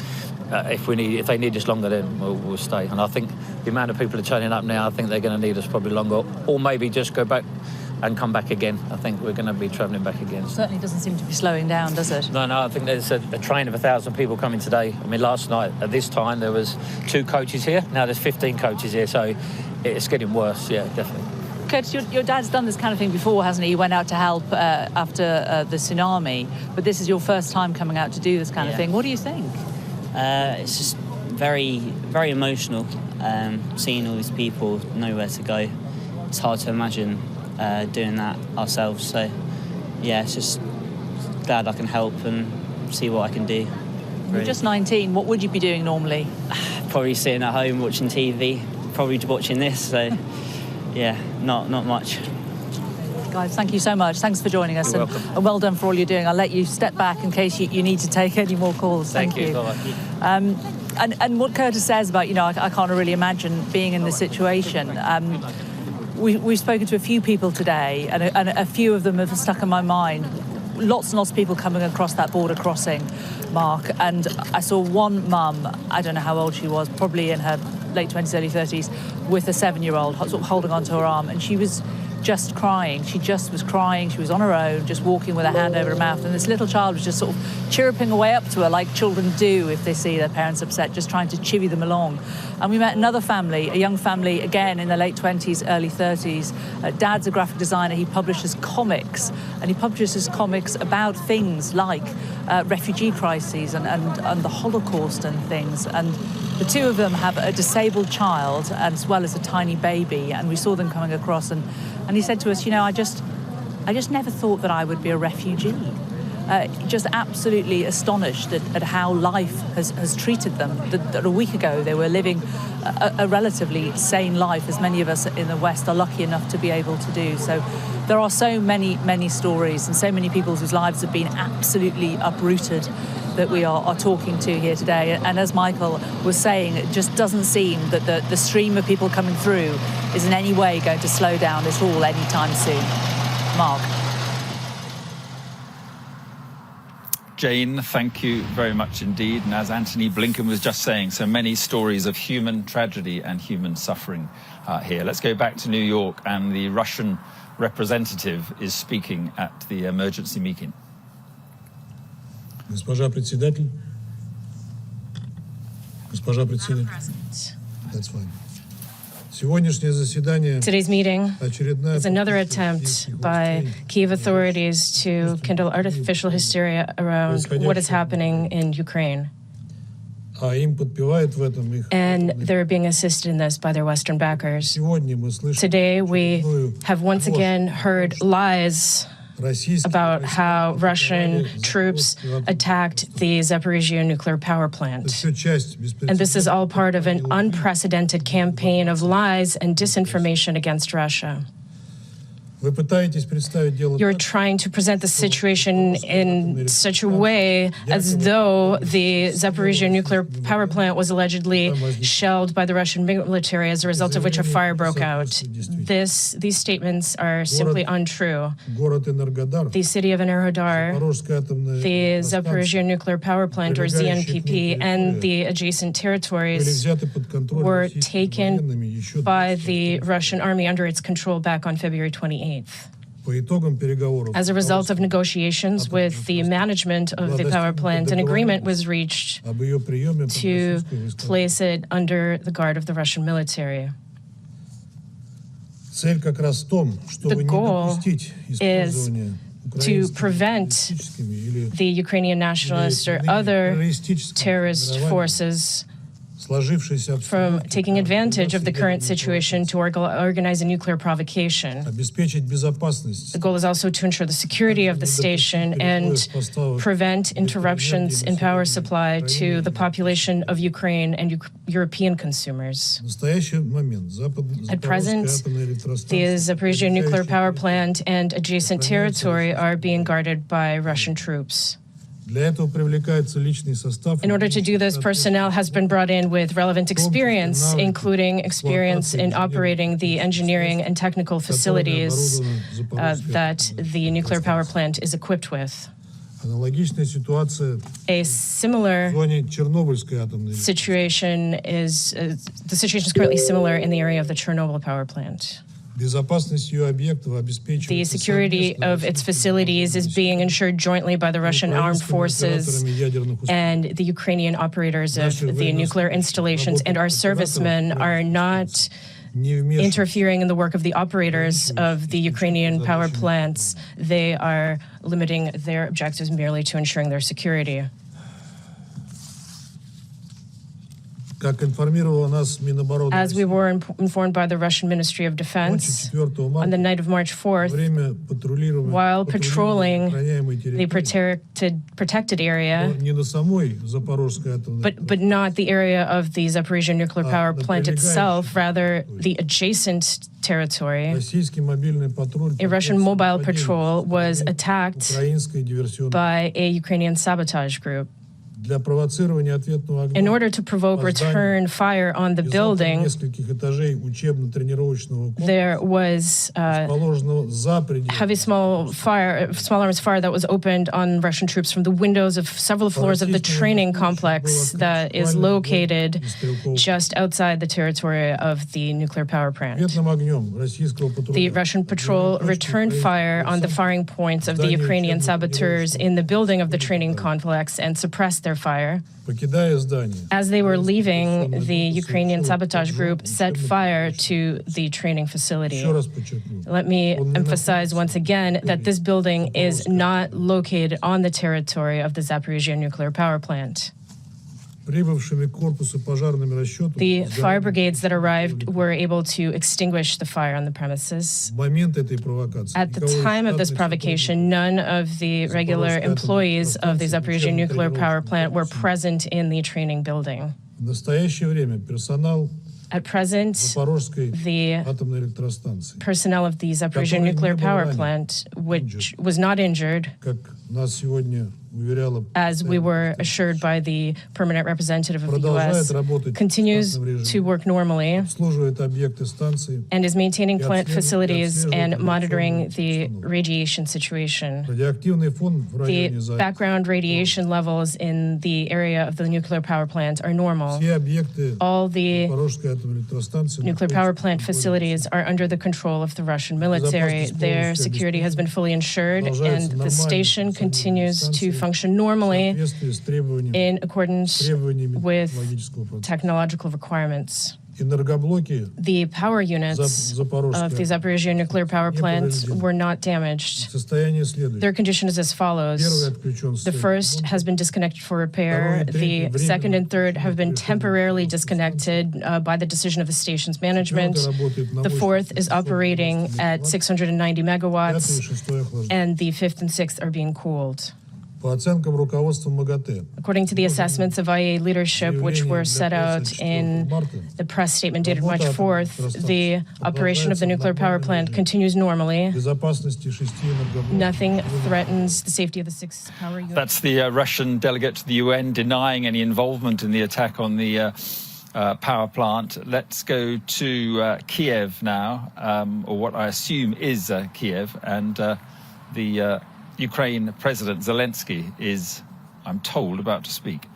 if they need us longer, then we'll stay. And I think the amount of people are turning up now, I think they're going to need us probably longer, or maybe just go back and come back again. I think we're going to be travelling back again. Certainly doesn't seem to be slowing down, does it? No, I think there's a train of 1,000 people coming today. I mean, last night at this time there was 2 coaches here. Now there's 15 coaches here, so it's getting worse. Yeah, definitely. Curtis, your dad's done this kind of thing before, hasn't he? He went out to help after the tsunami, but this is your first time coming out to do this kind of thing. What do you think? It's just very, very emotional, seeing all these people nowhere to go. It's hard to imagine doing that ourselves. So, it's just glad I can help and see what I can do. Really. You're just 19. What would you be doing normally? Probably sitting at home watching TV, probably watching this. So, not much. Guys, thank you so much. Thanks for joining us. You're welcome. And well done for all you're doing. I'll let you step back in case you need to take any more calls. Thank you. And what Curtis says about, I can't really imagine being in this situation. We've spoken to a few people today, and a few of them have stuck in my mind. Lots and lots of people coming across that border crossing, Mark. And I saw one mum, I don't know how old she was, probably in her late 20s, early 30s, with a 7-year-old sort of holding onto her arm. And she was just crying. She just was crying. She was on her own, just walking with her hand over her mouth. And this little child was just sort of chirruping away up to her like children do if they see their parents upset, just trying to chivvy them along. And we met another family, a young family, again, in their late 20s, early 30s. Dad's a graphic designer. He publishes comics, and he publishes comics about things like refugee crises and the Holocaust and things. And the two of them have a disabled child as well as a tiny baby, and we saw them coming across. And he said to us, you know, I just never thought that I would be a refugee. Just absolutely astonished at how life has treated them. That a week ago they were living a relatively sane life, as many of us in the West are lucky enough to be able to do. So there are so many stories and so many people whose lives have been absolutely uprooted that we are talking to here today. And as Michael was saying, it just doesn't seem that the stream of people coming through is in any way going to slow down at all anytime soon. Mark. Jane, thank you very much indeed. And as Anthony Blinken was just saying, so many stories of human tragedy and human suffering here. Let's go back to New York, and the Russian representative is speaking at the emergency meeting. Госпожа председатель. That's fine. Today's meeting is another attempt by Kyiv authorities to kindle artificial hysteria around what is happening in Ukraine. And they're being assisted in this by their Western backers. Today, we have once again heard lies about how Russian troops attacked the Zaporizhzhia nuclear power plant. And this is all part of an unprecedented campaign of lies and disinformation against Russia. You're trying to present the situation in such a way as though the Zaporizhzhia nuclear power plant was allegedly shelled by the Russian military, as a result of which a fire broke out. These statements are simply untrue. The city of Enerhodar, the Zaporizhzhia nuclear power plant, or ZNPP, and the adjacent territories were taken by the Russian army under its control back on February 28th. As a result of negotiations with the management of the power plant, an agreement was reached to place it under the guard of the Russian military. The goal is to prevent the Ukrainian nationalists or other terrorist forces from taking advantage of the current situation to organize a nuclear provocation. The goal is also to ensure the security of the station and prevent interruptions in power supply to the population of Ukraine and European consumers. At present, the Zaporizhzhia nuclear power plant and adjacent territory are being guarded by Russian troops. In order to do this, personnel has been brought in with relevant experience, including experience in operating the engineering and technical facilities that the nuclear power plant is equipped with. A similar situation is currently similar in the area of the Chernobyl power plant. The security of its facilities is being ensured jointly by the Russian armed forces and the Ukrainian operators of the nuclear installations, and our servicemen are not interfering in the work of the operators of the Ukrainian power plants. They are limiting their objectives merely to ensuring their security. As we were informed by the Russian Ministry of Defense, on the night of March 4th, while patrolling the protected area, but not the area of the Zaporizhzhia nuclear power plant itself, rather the adjacent territory, a Russian mobile patrol was attacked by a Ukrainian sabotage group. In order to provoke return fire on the building, there was heavy small arms fire that was opened on Russian troops from the windows of several floors of the training complex that is located just outside the territory of the nuclear power plant. The Russian patrol returned fire on the firing points of the Ukrainian saboteurs in the building of the training complex and suppressed their fire. As they were leaving, the Ukrainian sabotage group set fire to the training facility. Let me emphasize once again that this building is not located on the territory of the Zaporizhzhia nuclear power plant. The fire brigades that arrived were able to extinguish the fire on the premises. At the time of this provocation, none of the regular employees of the Zaporizhzhia nuclear power plant were present in the training building. At present, the personnel of the Zaporizhzhia nuclear power plant, which was not injured, as we were assured by the permanent representative of the U.S., continues to work normally and is maintaining plant facilities and monitoring the radiation situation. The background radiation levels in the area of the nuclear power plant are normal. All the nuclear power plant facilities are under the control of the Russian military. Their security has been fully ensured, and the station continues to function normally in accordance with technological requirements. The power units of the Zaporizhzhia nuclear power plant were not damaged. Their condition is as follows. The first has been disconnected for repair. The second and third have been temporarily disconnected by the decision of the station's management. The fourth is operating at 690 megawatts, and the fifth and sixth are being cooled. According to the assessments of IAEA leadership, which were set out in the press statement dated March 4th, the operation of the nuclear power plant continues normally. Nothing threatens the safety of the 6 power units. That's the Russian delegate to the UN denying any involvement in the attack on the power plant. Let's go to Kiev now, or what I assume is Kiev, and the Ukraine President Zelensky is, I'm told, about to speak.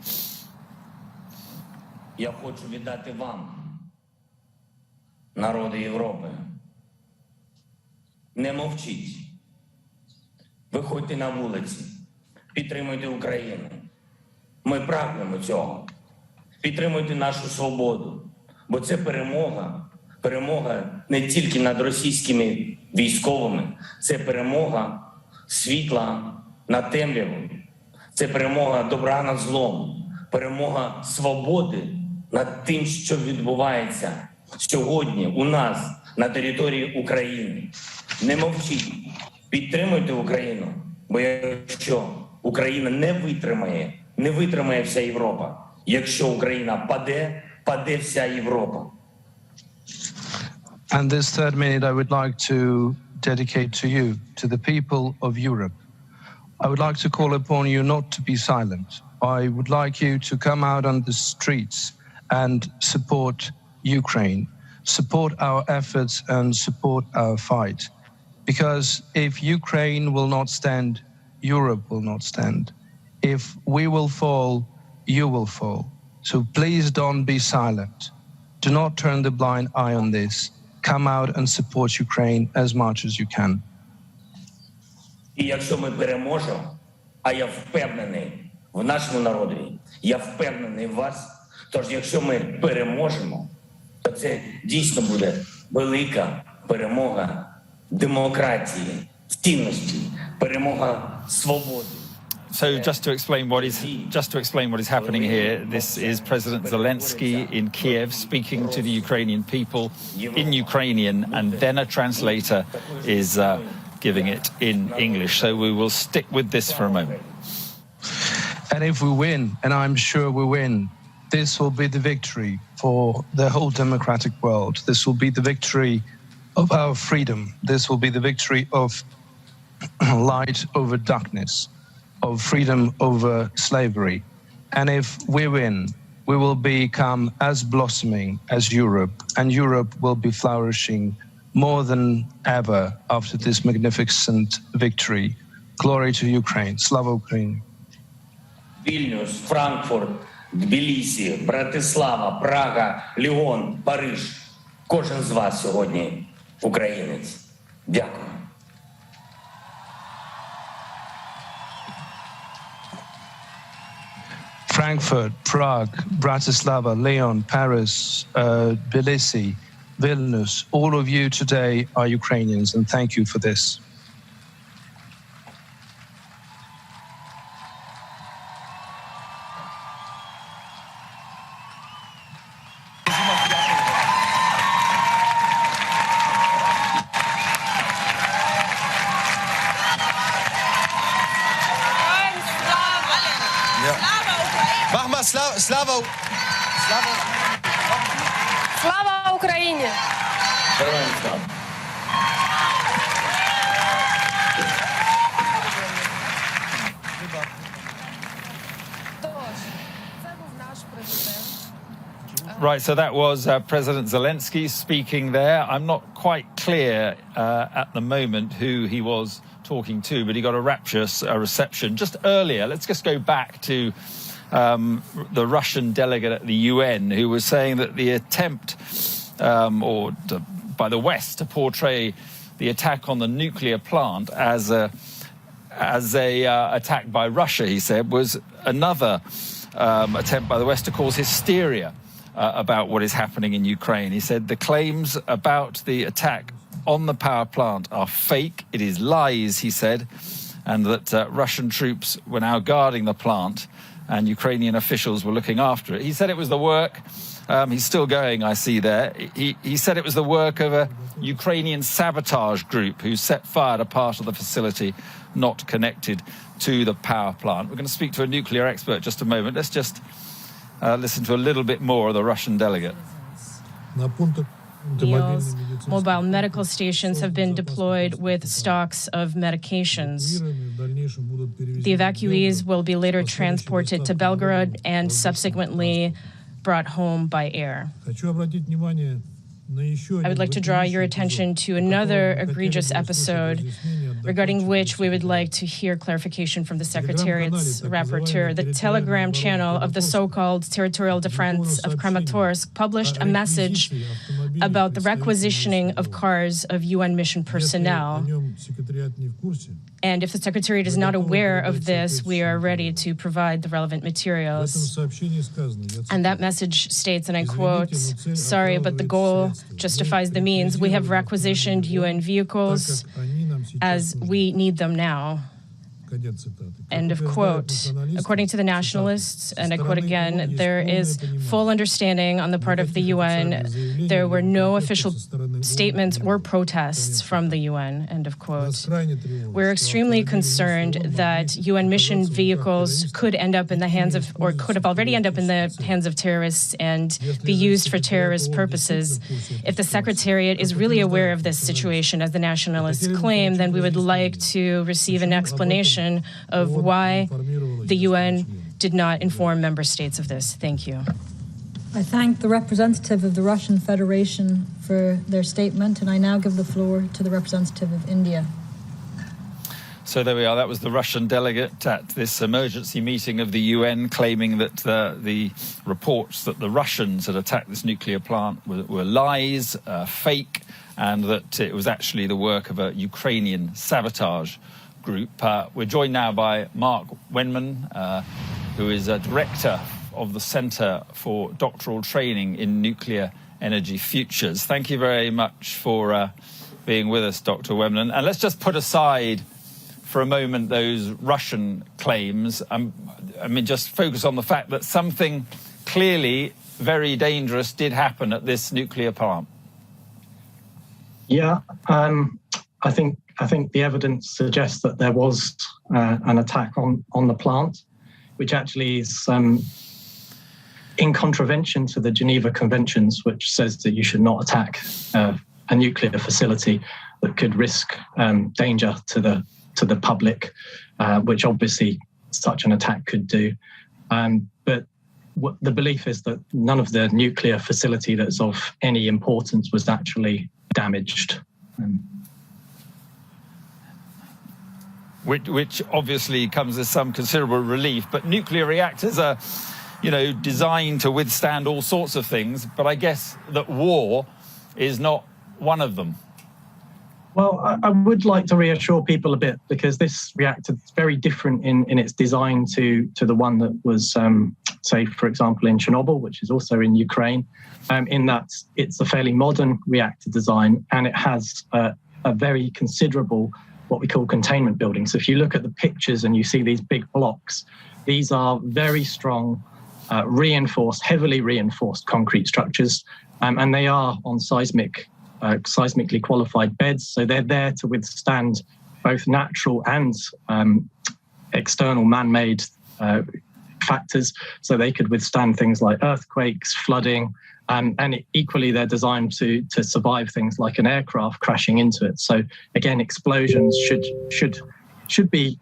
Я хочу віддати вам, народи Європи. Не мовчіть. Виходьте на вулиці. Підтримуйте Україну. Ми прагнемо цього. Підтримуйте нашу свободу. Бо це перемога. Перемога не тільки над російськими військовими. Це перемога світла над темрявою. Це перемога добра над злом. Перемога свободи над тим, що відбувається сьогодні у нас на території України. Не мовчіть. Підтримуйте Україну. Бо якщо Україна не витримає вся Європа. Якщо Україна паде, паде вся Європа. And this third minute I would like to dedicate to you, to the people of Europe. I would like to call upon you not to be silent. I would like you to come out on the streets and support Ukraine, support our efforts and support our fight. Because if Ukraine will not stand, Europe will not stand. If we will fall, you will fall. So please don't be silent. Do not turn the blind eye on this. Come out and support Ukraine as much as you can. І якщо ми переможемо, а я впевнений в нашому народі, я впевнений в вас, тож якщо ми переможемо, то це дійсно буде велика перемога демократії, цінності, перемога свободи. So just to explain what is happening here, this is President Zelensky in Kiev speaking to the Ukrainian people in Ukrainian, and then a translator is giving it in English. So we will stick with this for a moment. And if we win, and I'm sure we win, this will be the victory for the whole democratic world. This will be the victory of our freedom. This will be the victory of light over darkness, of freedom over slavery. And if we win, we will become as blossoming as Europe, and Europe will be flourishing more than ever after this magnificent victory. Glory to Ukraine. Slava Ukraini. Вільнюс, Франкфурт, Тбілісі, Братислава, Прага, Ліон, Париж. Кожен з вас сьогодні українець. Дякую. Frankfurt, Prague, Bratislava, Lyon, Paris, Tbilisi, Vilnius, all of you today are Ukrainians, and thank you for this. Mach mal Slava Україні! Героям слава! Right, so that was President Zelensky speaking there. I'm not quite clear at the moment who he was talking to, but he got a rapturous reception. Just earlier, let's just go back to the Russian delegate at the UN, who was saying that the attempt by the West to portray the attack on the nuclear plant as a attack by Russia, he said, was another attempt by the West to cause hysteria about what is happening in Ukraine. He said the claims about the attack on the power plant are fake. It is lies, he said, and that Russian troops were now guarding the plant and Ukrainian officials were looking after it. He said it was the work, he's still going, I see there. He said it was the work of a Ukrainian sabotage group who set fire to part of the facility not connected to the power plant. We're going to speak to a nuclear expert in just a moment. Let's just listen to a little bit more of the Russian delegate. Meals, mobile medical stations have been deployed with stocks of medications. The evacuees will be later transported to Belgorod and subsequently brought home by air. I would like to draw your attention to another egregious episode regarding which we would like to hear clarification from the Secretariat's rapporteur. The Telegram channel of the so-called Territorial Defense of Kramatorsk published a message about the requisitioning of cars of UN mission personnel. And if the Secretariat is not aware of this, we are ready to provide the relevant materials. And that message states, and I quote, "Sorry, but the goal justifies the means. We have requisitioned UN vehicles as we need them now." End of quote. According to the nationalists, and I quote again, there is full understanding on the part of the UN. There were no official statements or protests from the UN. End of quote. We're extremely concerned that UN mission vehicles could end up in the hands of, or could have already ended up in the hands of terrorists and be used for terrorist purposes. If the Secretariat is really aware of this situation, as the nationalists claim, then we would like to receive an explanation of why the UN did not inform member states of this. Thank you. I thank the representative of the Russian Federation for their statement, and I now give the floor to the representative of India. So there we are. That was the Russian delegate at this emergency meeting of the UN, claiming that the reports that the Russians had attacked this nuclear plant were lies, fake, and that it was actually the work of a Ukrainian sabotage group. We're joined now by Mark Wenman, who is a director of the Centre for Doctoral Training in Nuclear Energy Futures. Thank you very much for being with us, Dr. Wenman. And let's just put aside for a moment those Russian claims. I mean, just focus on the fact that something clearly very dangerous did happen at this nuclear plant. Yeah, I think the evidence suggests that there was an attack on the plant, which actually is in contravention to the Geneva Conventions, which says that you should not attack a nuclear facility that could risk danger to the public, which obviously such an attack could do. But the belief is that none of the nuclear facility that's of any importance was actually damaged. Which obviously comes as some considerable relief. But nuclear reactors are, designed to withstand all sorts of things. But I guess that war is not one of them. Well, I would like to reassure people a bit, because this reactor is very different in its design to the one that was, say, for example, in Chernobyl, which is also in Ukraine, in that it's a fairly modern reactor design, and it has a very considerable what we call containment buildings. So if you look at the pictures and you see these big blocks, these are very strong, heavily reinforced concrete structures, and they are on seismically qualified beds. So they're there to withstand both natural and external man-made factors. So they could withstand things like earthquakes, flooding, and equally they're designed to survive things like an aircraft crashing into it. So again, explosions should be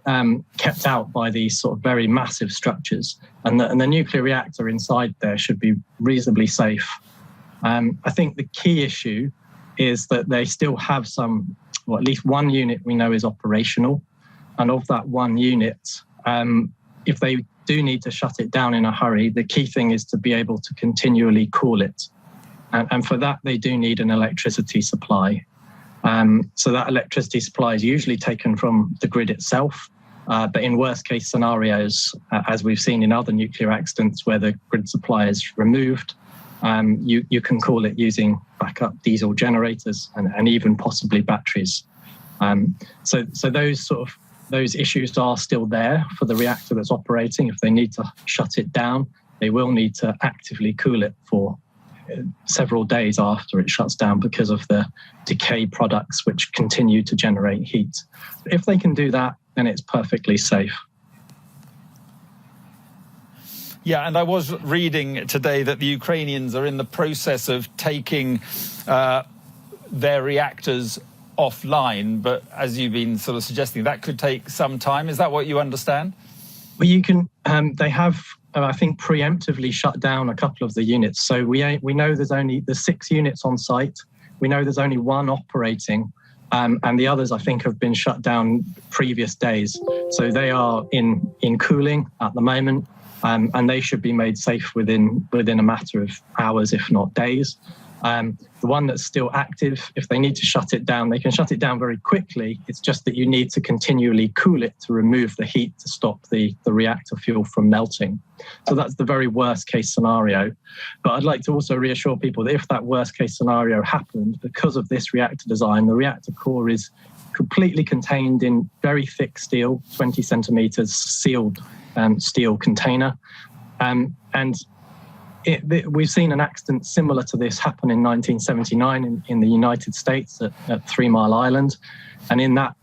kept out by these sort of very massive structures, and the nuclear reactor inside there should be reasonably safe. I think the key issue is that they still have at least one unit we know is operational, and of that one unit, if they do need to shut it down in a hurry, the key thing is to be able to continually cool it. And for that, they do need an electricity supply. So that electricity supply is usually taken from the grid itself. But in worst case scenarios, as we've seen in other nuclear accidents where the grid supply is removed, you can cool it using backup diesel generators and even possibly batteries. So those issues are still there for the reactor that's operating. If they need to shut it down, they will need to actively cool it for several days after it shuts down because of the decay products which continue to generate heat. If they can do that, then it's perfectly safe. Yeah, and I was reading today that the Ukrainians are in the process of taking their reactors offline, but as you've been sort of suggesting, that could take some time. Is that what you understand? Well, you can. They have, I think, preemptively shut down a couple of the units. So we know there's 6 units on site. We know there's only one operating, and the others, I think, have been shut down previous days. So they are in cooling at the moment, and they should be made safe within a matter of hours, if not days. The one that's still active, if they need to shut it down, they can shut it down very quickly. It's just that you need to continually cool it to remove the heat to stop the reactor fuel from melting. So that's the very worst case scenario. But I'd like to also reassure people that if that worst case scenario happened, because of this reactor design, the reactor core is completely contained in very thick steel, 20 centimeters sealed steel container. We've seen an accident similar to this happen in 1979 in the United States at 3 Mile Island. And in that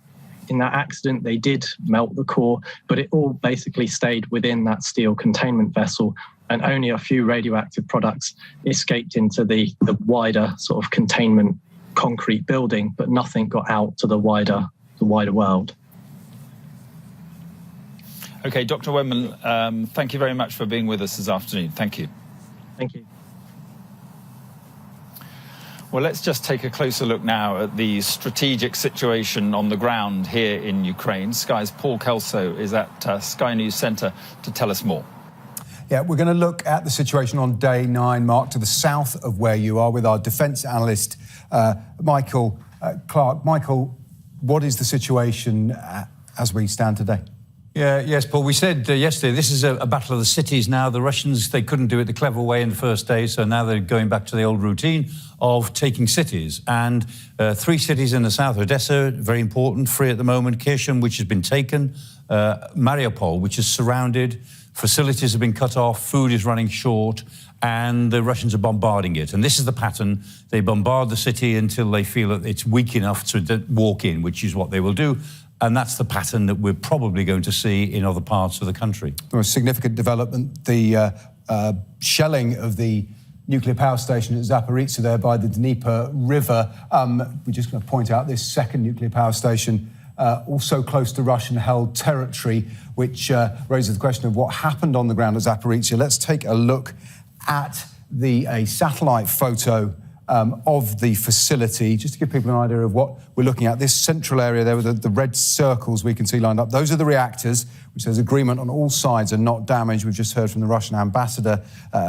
accident, they did melt the core, but it all basically stayed within that steel containment vessel, and only a few radioactive products escaped into the wider sort of containment concrete building, but nothing got out to the wider world. Okay, Dr. Wenman, thank you very much for being with us this afternoon. Thank you. Thank you. Well, let's just take a closer look now at the strategic situation on the ground here in Ukraine. Sky's Paul Kelso is at Sky News Centre to tell us more. Yeah, we're going to look at the situation on day 9, Mark, to the south of where you are with our defence analyst, Michael Clark. Michael, what is the situation as we stand today? Yes, Paul, we said yesterday this is a battle of the cities now. The Russians, they couldn't do it the clever way in the first day, so now they're going back to the old routine of taking cities. And 3 cities in the south, Odessa, very important, free at the moment, Kherson, which has been taken, Mariupol, which is surrounded, facilities have been cut off, food is running short, and the Russians are bombarding it. And this is the pattern. They bombard the city until they feel that it's weak enough to walk in, which is what they will do. And that's the pattern that we're probably going to see in other parts of the country. There was significant development. The shelling of the nuclear power station at Zaporizhzhia there by the Dnieper River. We're just going to point out this second nuclear power station also close to Russian-held territory, which raises the question of what happened on the ground at Zaporizhzhia. Let's take a look at a satellite photo of the facility, just to give people an idea of what we're looking at. This central area there with the red circles we can see lined up, those are the reactors, which there's agreement on all sides are not damaged. We've just heard from the Russian ambassador.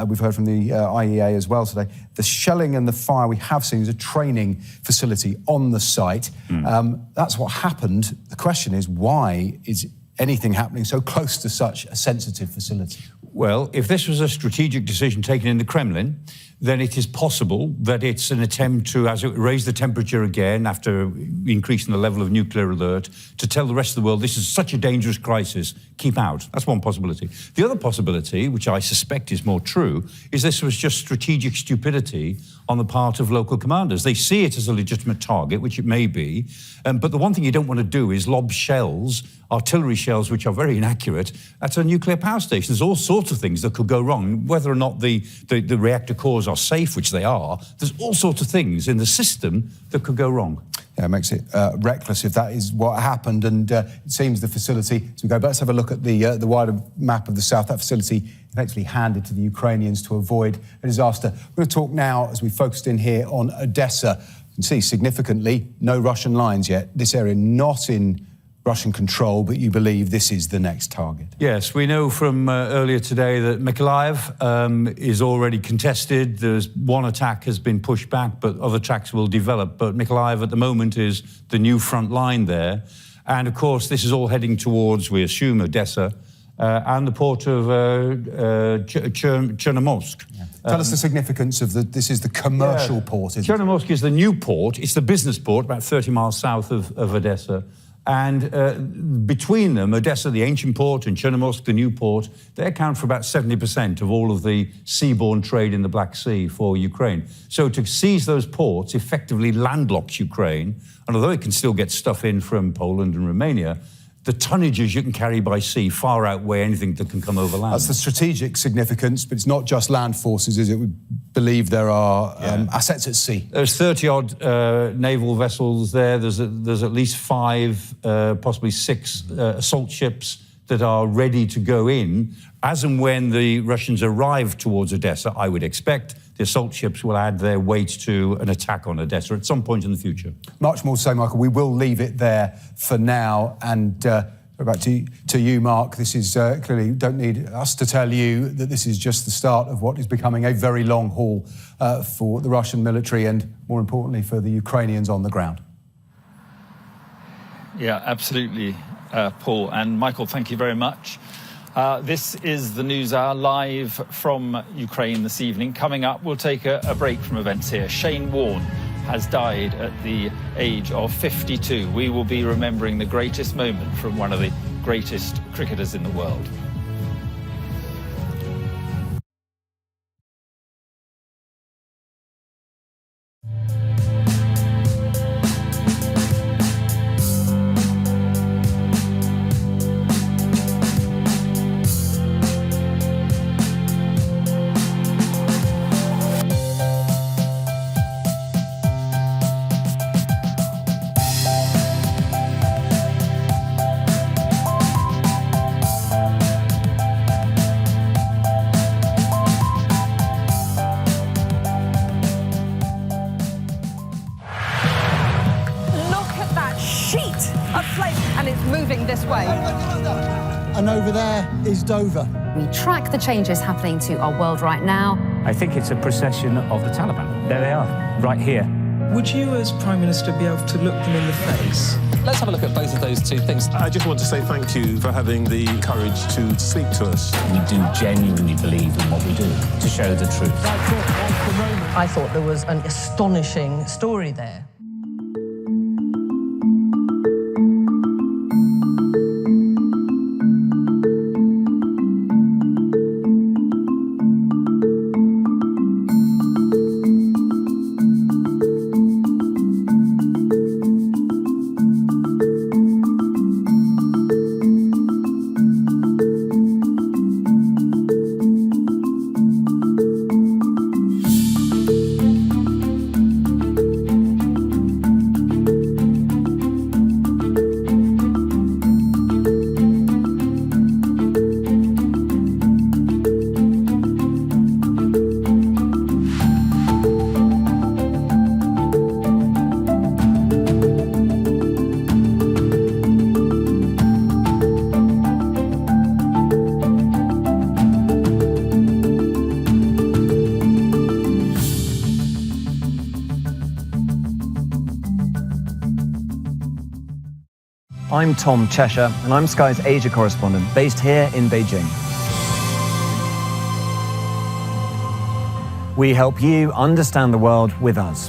We've heard from the IEA as well today. The shelling and the fire we have seen is a training facility on the site. That's what happened. The question is, why is anything happening so close to such a sensitive facility? Well, if this was a strategic decision taken in the Kremlin, then it is possible that it's an attempt to, as it raise the temperature again after increasing the level of nuclear alert, to tell the rest of the world this is such a dangerous crisis, keep out. That's one possibility. The other possibility, which I suspect is more true, is this was just strategic stupidity on the part of local commanders. They see it as a legitimate target, which it may be, but the one thing you don't want to do is lob shells, artillery shells, which are very inaccurate, at a nuclear power station. There's all sorts of things that could go wrong. Whether or not the reactor cores are safe, which they are, there's all sorts of things in the system that could go wrong. Yeah, it makes it reckless if that is what happened. And it seems the facility, as we go, but let's have a look at the wider map of the south. That facility effectively handed to the Ukrainians to avoid a disaster. We're going to talk now, as we focused in here, on Odessa. You can see significantly no Russian lines yet. This area not in Russian control, but you believe this is the next target. Yes, we know from earlier today that Mykolaiv is already contested. There's one attack has been pushed back, but other attacks will develop. But Mykolaiv at the moment is the new front line there. And of course, this is all heading towards, we assume, Odessa and the port of Chernomorsk. Yeah. Tell us the significance of this is the commercial port, isn't it? Chernomorsk is the new port. It's the business port, about 30 miles south of Odessa. And between them, Odessa, the ancient port, and Chernomorsk, the new port, they account for about 70% of all of the seaborne trade in the Black Sea for Ukraine. So to seize those ports effectively landlocks Ukraine, and although it can still get stuff in from Poland and Romania, the tonnages you can carry by sea far outweigh anything that can come over land. That's the strategic significance, but it's not just land forces, is it? We believe there are assets at sea. There's 30-odd naval vessels there. There's at least 5, possibly 6 assault ships that are ready to go in. As and when the Russians arrive towards Odessa, I would expect the assault ships will add their weight to an attack on Odessa at some point in the future. Much more to say, Michael. We will leave it there for now. And back to you, Mark. This is clearly, don't need us to tell you that this is just the start of what is becoming a very long haul for the Russian military and, more importantly, for the Ukrainians on the ground. Yeah, absolutely, Paul. And Michael, thank you very much. This is the News Hour live from Ukraine this evening. Coming up, we'll take a break from events here. Shane Warne has died at the age of 52. We will be remembering the greatest moment from one of the greatest cricketers in the world. And over there is Dover. We track the changes happening to our world right now. I think it's a procession of the Taliban. There they are, right here. Would you, as Prime Minister, be able to look them in the face? Let's have a look at both of those two things. I just want to say thank you for having the courage to speak to us. We do genuinely believe in what we do, to show the truth. I thought there was an astonishing story there. I'm Tom Cheshire, and I'm Sky's Asia correspondent, based here in Beijing. We help you understand the world with us.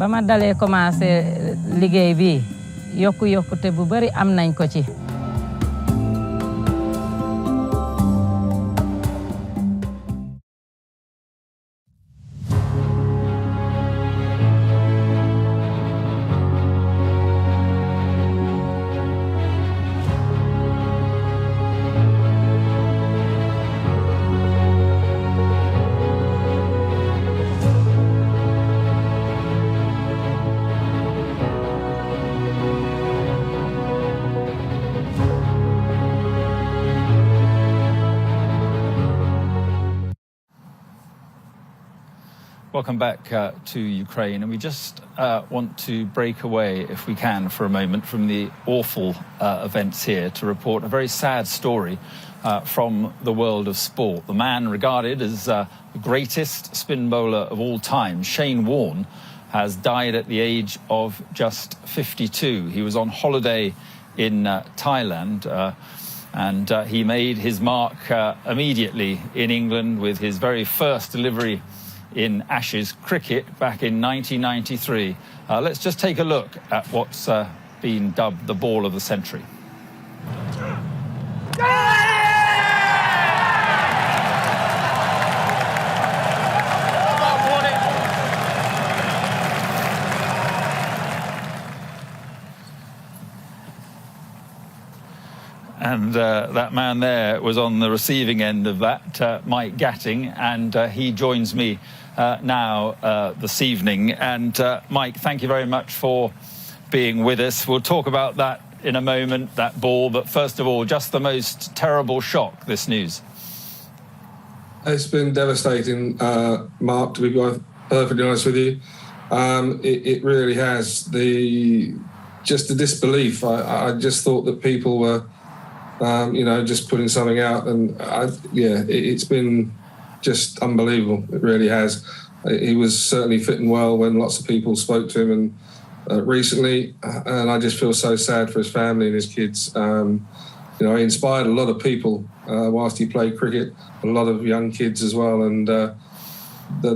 ba ma dalee commencé liggéey bi yokkute bu bari am nañ ko ci. Welcome back to Ukraine, and we just want to break away, if we can, for a moment from the awful events here to report a very sad story from the world of sport. The man regarded as the greatest spin bowler of all time, Shane Warne, has died at the age of just 52. He was on holiday in Thailand, and he made his mark immediately in England with his very first delivery in Ashes cricket back in 1993. Let's just take a look at what's been dubbed the ball of the century. And that man there was on the receiving end of that, Mike Gatting, and he joins me now this evening. And Mike, thank you very much for being with us. We'll talk about that in a moment, that ball, but first of all, just the most terrible shock, this news. It's been devastating, Mark, to be perfectly honest with you. It really has. Just the disbelief. I just thought that people were just putting something out, and it's been just unbelievable. It really has. He was certainly fitting well when lots of people spoke to him, and recently, and I just feel so sad for his family and his kids. He inspired a lot of people whilst he played cricket, a lot of young kids as well, and that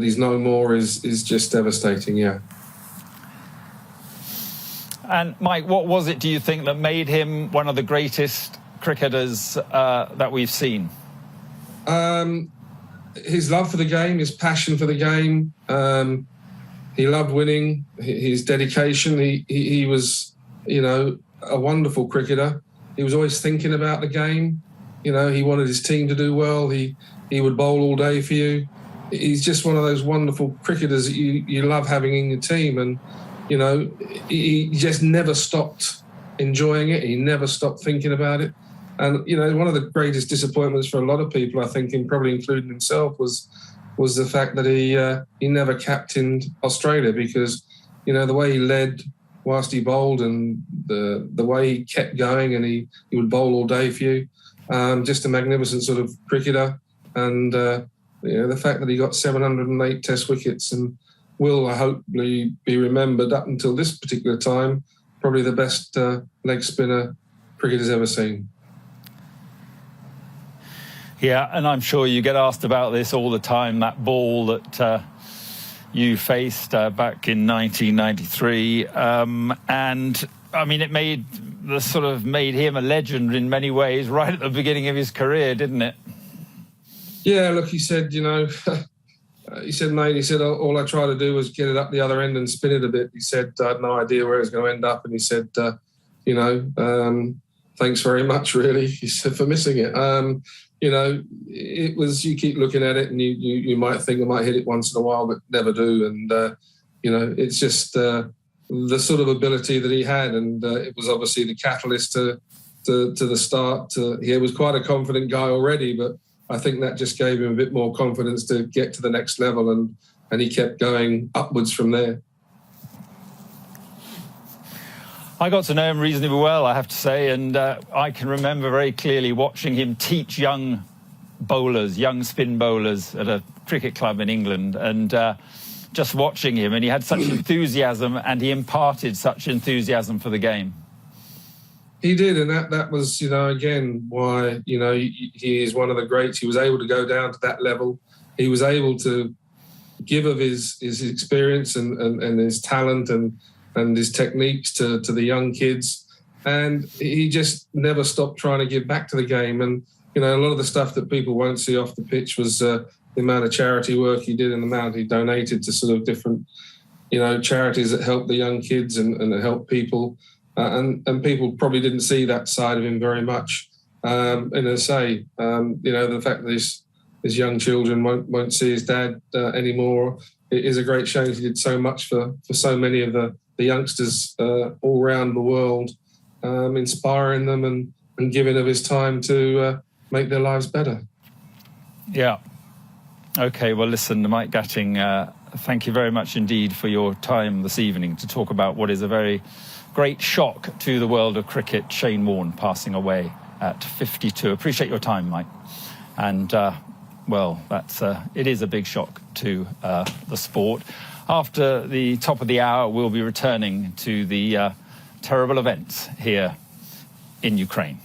he's no more is just devastating. Yeah. And Mike, what was it, do you think, that made him one of the greatest cricketers that we've seen? His love for the game, his passion for the game. He loved winning. His dedication. He was, a wonderful cricketer. He was always thinking about the game. He wanted his team to do well. He would bowl all day for you. He's just one of those wonderful cricketers that you love having in your team. And he just never stopped enjoying it. He never stopped thinking about it. And, one of the greatest disappointments for a lot of people, I think, and probably including himself, was the fact that he never captained Australia, because, the way he led whilst he bowled, and the way he kept going, and he would bowl all day for you. Just a magnificent sort of cricketer. And, the fact that he got 708 test wickets and will, I hope, be remembered up until this particular time, probably the best leg spinner cricket has ever seen. Yeah, and I'm sure you get asked about this all the time, that ball that you faced back in 1993. And, I mean, it made him a legend in many ways right at the beginning of his career, didn't it? Yeah, look, he said, he said, all I tried to do was get it up the other end and spin it a bit. He said, I had no idea where it was going to end up. And he said, thanks very much, really, he said, for missing it. It was, you keep looking at it and you might think I might hit it once in a while, but never do. And, it's just the sort of ability that he had, and it was obviously the catalyst to the start. He was quite a confident guy already, but I think that just gave him a bit more confidence to get to the next level, and he kept going upwards from there. I got to know him reasonably well, I have to say, and I can remember very clearly watching him teach young bowlers, young spin bowlers at a cricket club in England, and just watching him, and he had such enthusiasm, and he imparted such enthusiasm for the game. He did, and that was, again, why, he is one of the greats. He was able to go down to that level. He was able to give of his experience and his talent and his techniques to the young kids. And he just never stopped trying to give back to the game. And, a lot of the stuff that people won't see off the pitch was the amount of charity work he did and the amount he donated to sort of different, charities that help the young kids and that help people. And people probably didn't see that side of him very much. And as I say, the fact that his young children won't see his dad anymore, it is a great shame. He did so much for so many of the youngsters all around the world, inspiring them and giving of his time to make their lives better. Yeah. Okay, well, listen, Mike Gatting, thank you very much indeed for your time this evening to talk about what is a very great shock to the world of cricket, Shane Warne passing away at 52. Appreciate your time, Mike. And, it is a big shock to the sport. After the top of the hour, we'll be returning to the terrible events here in Ukraine.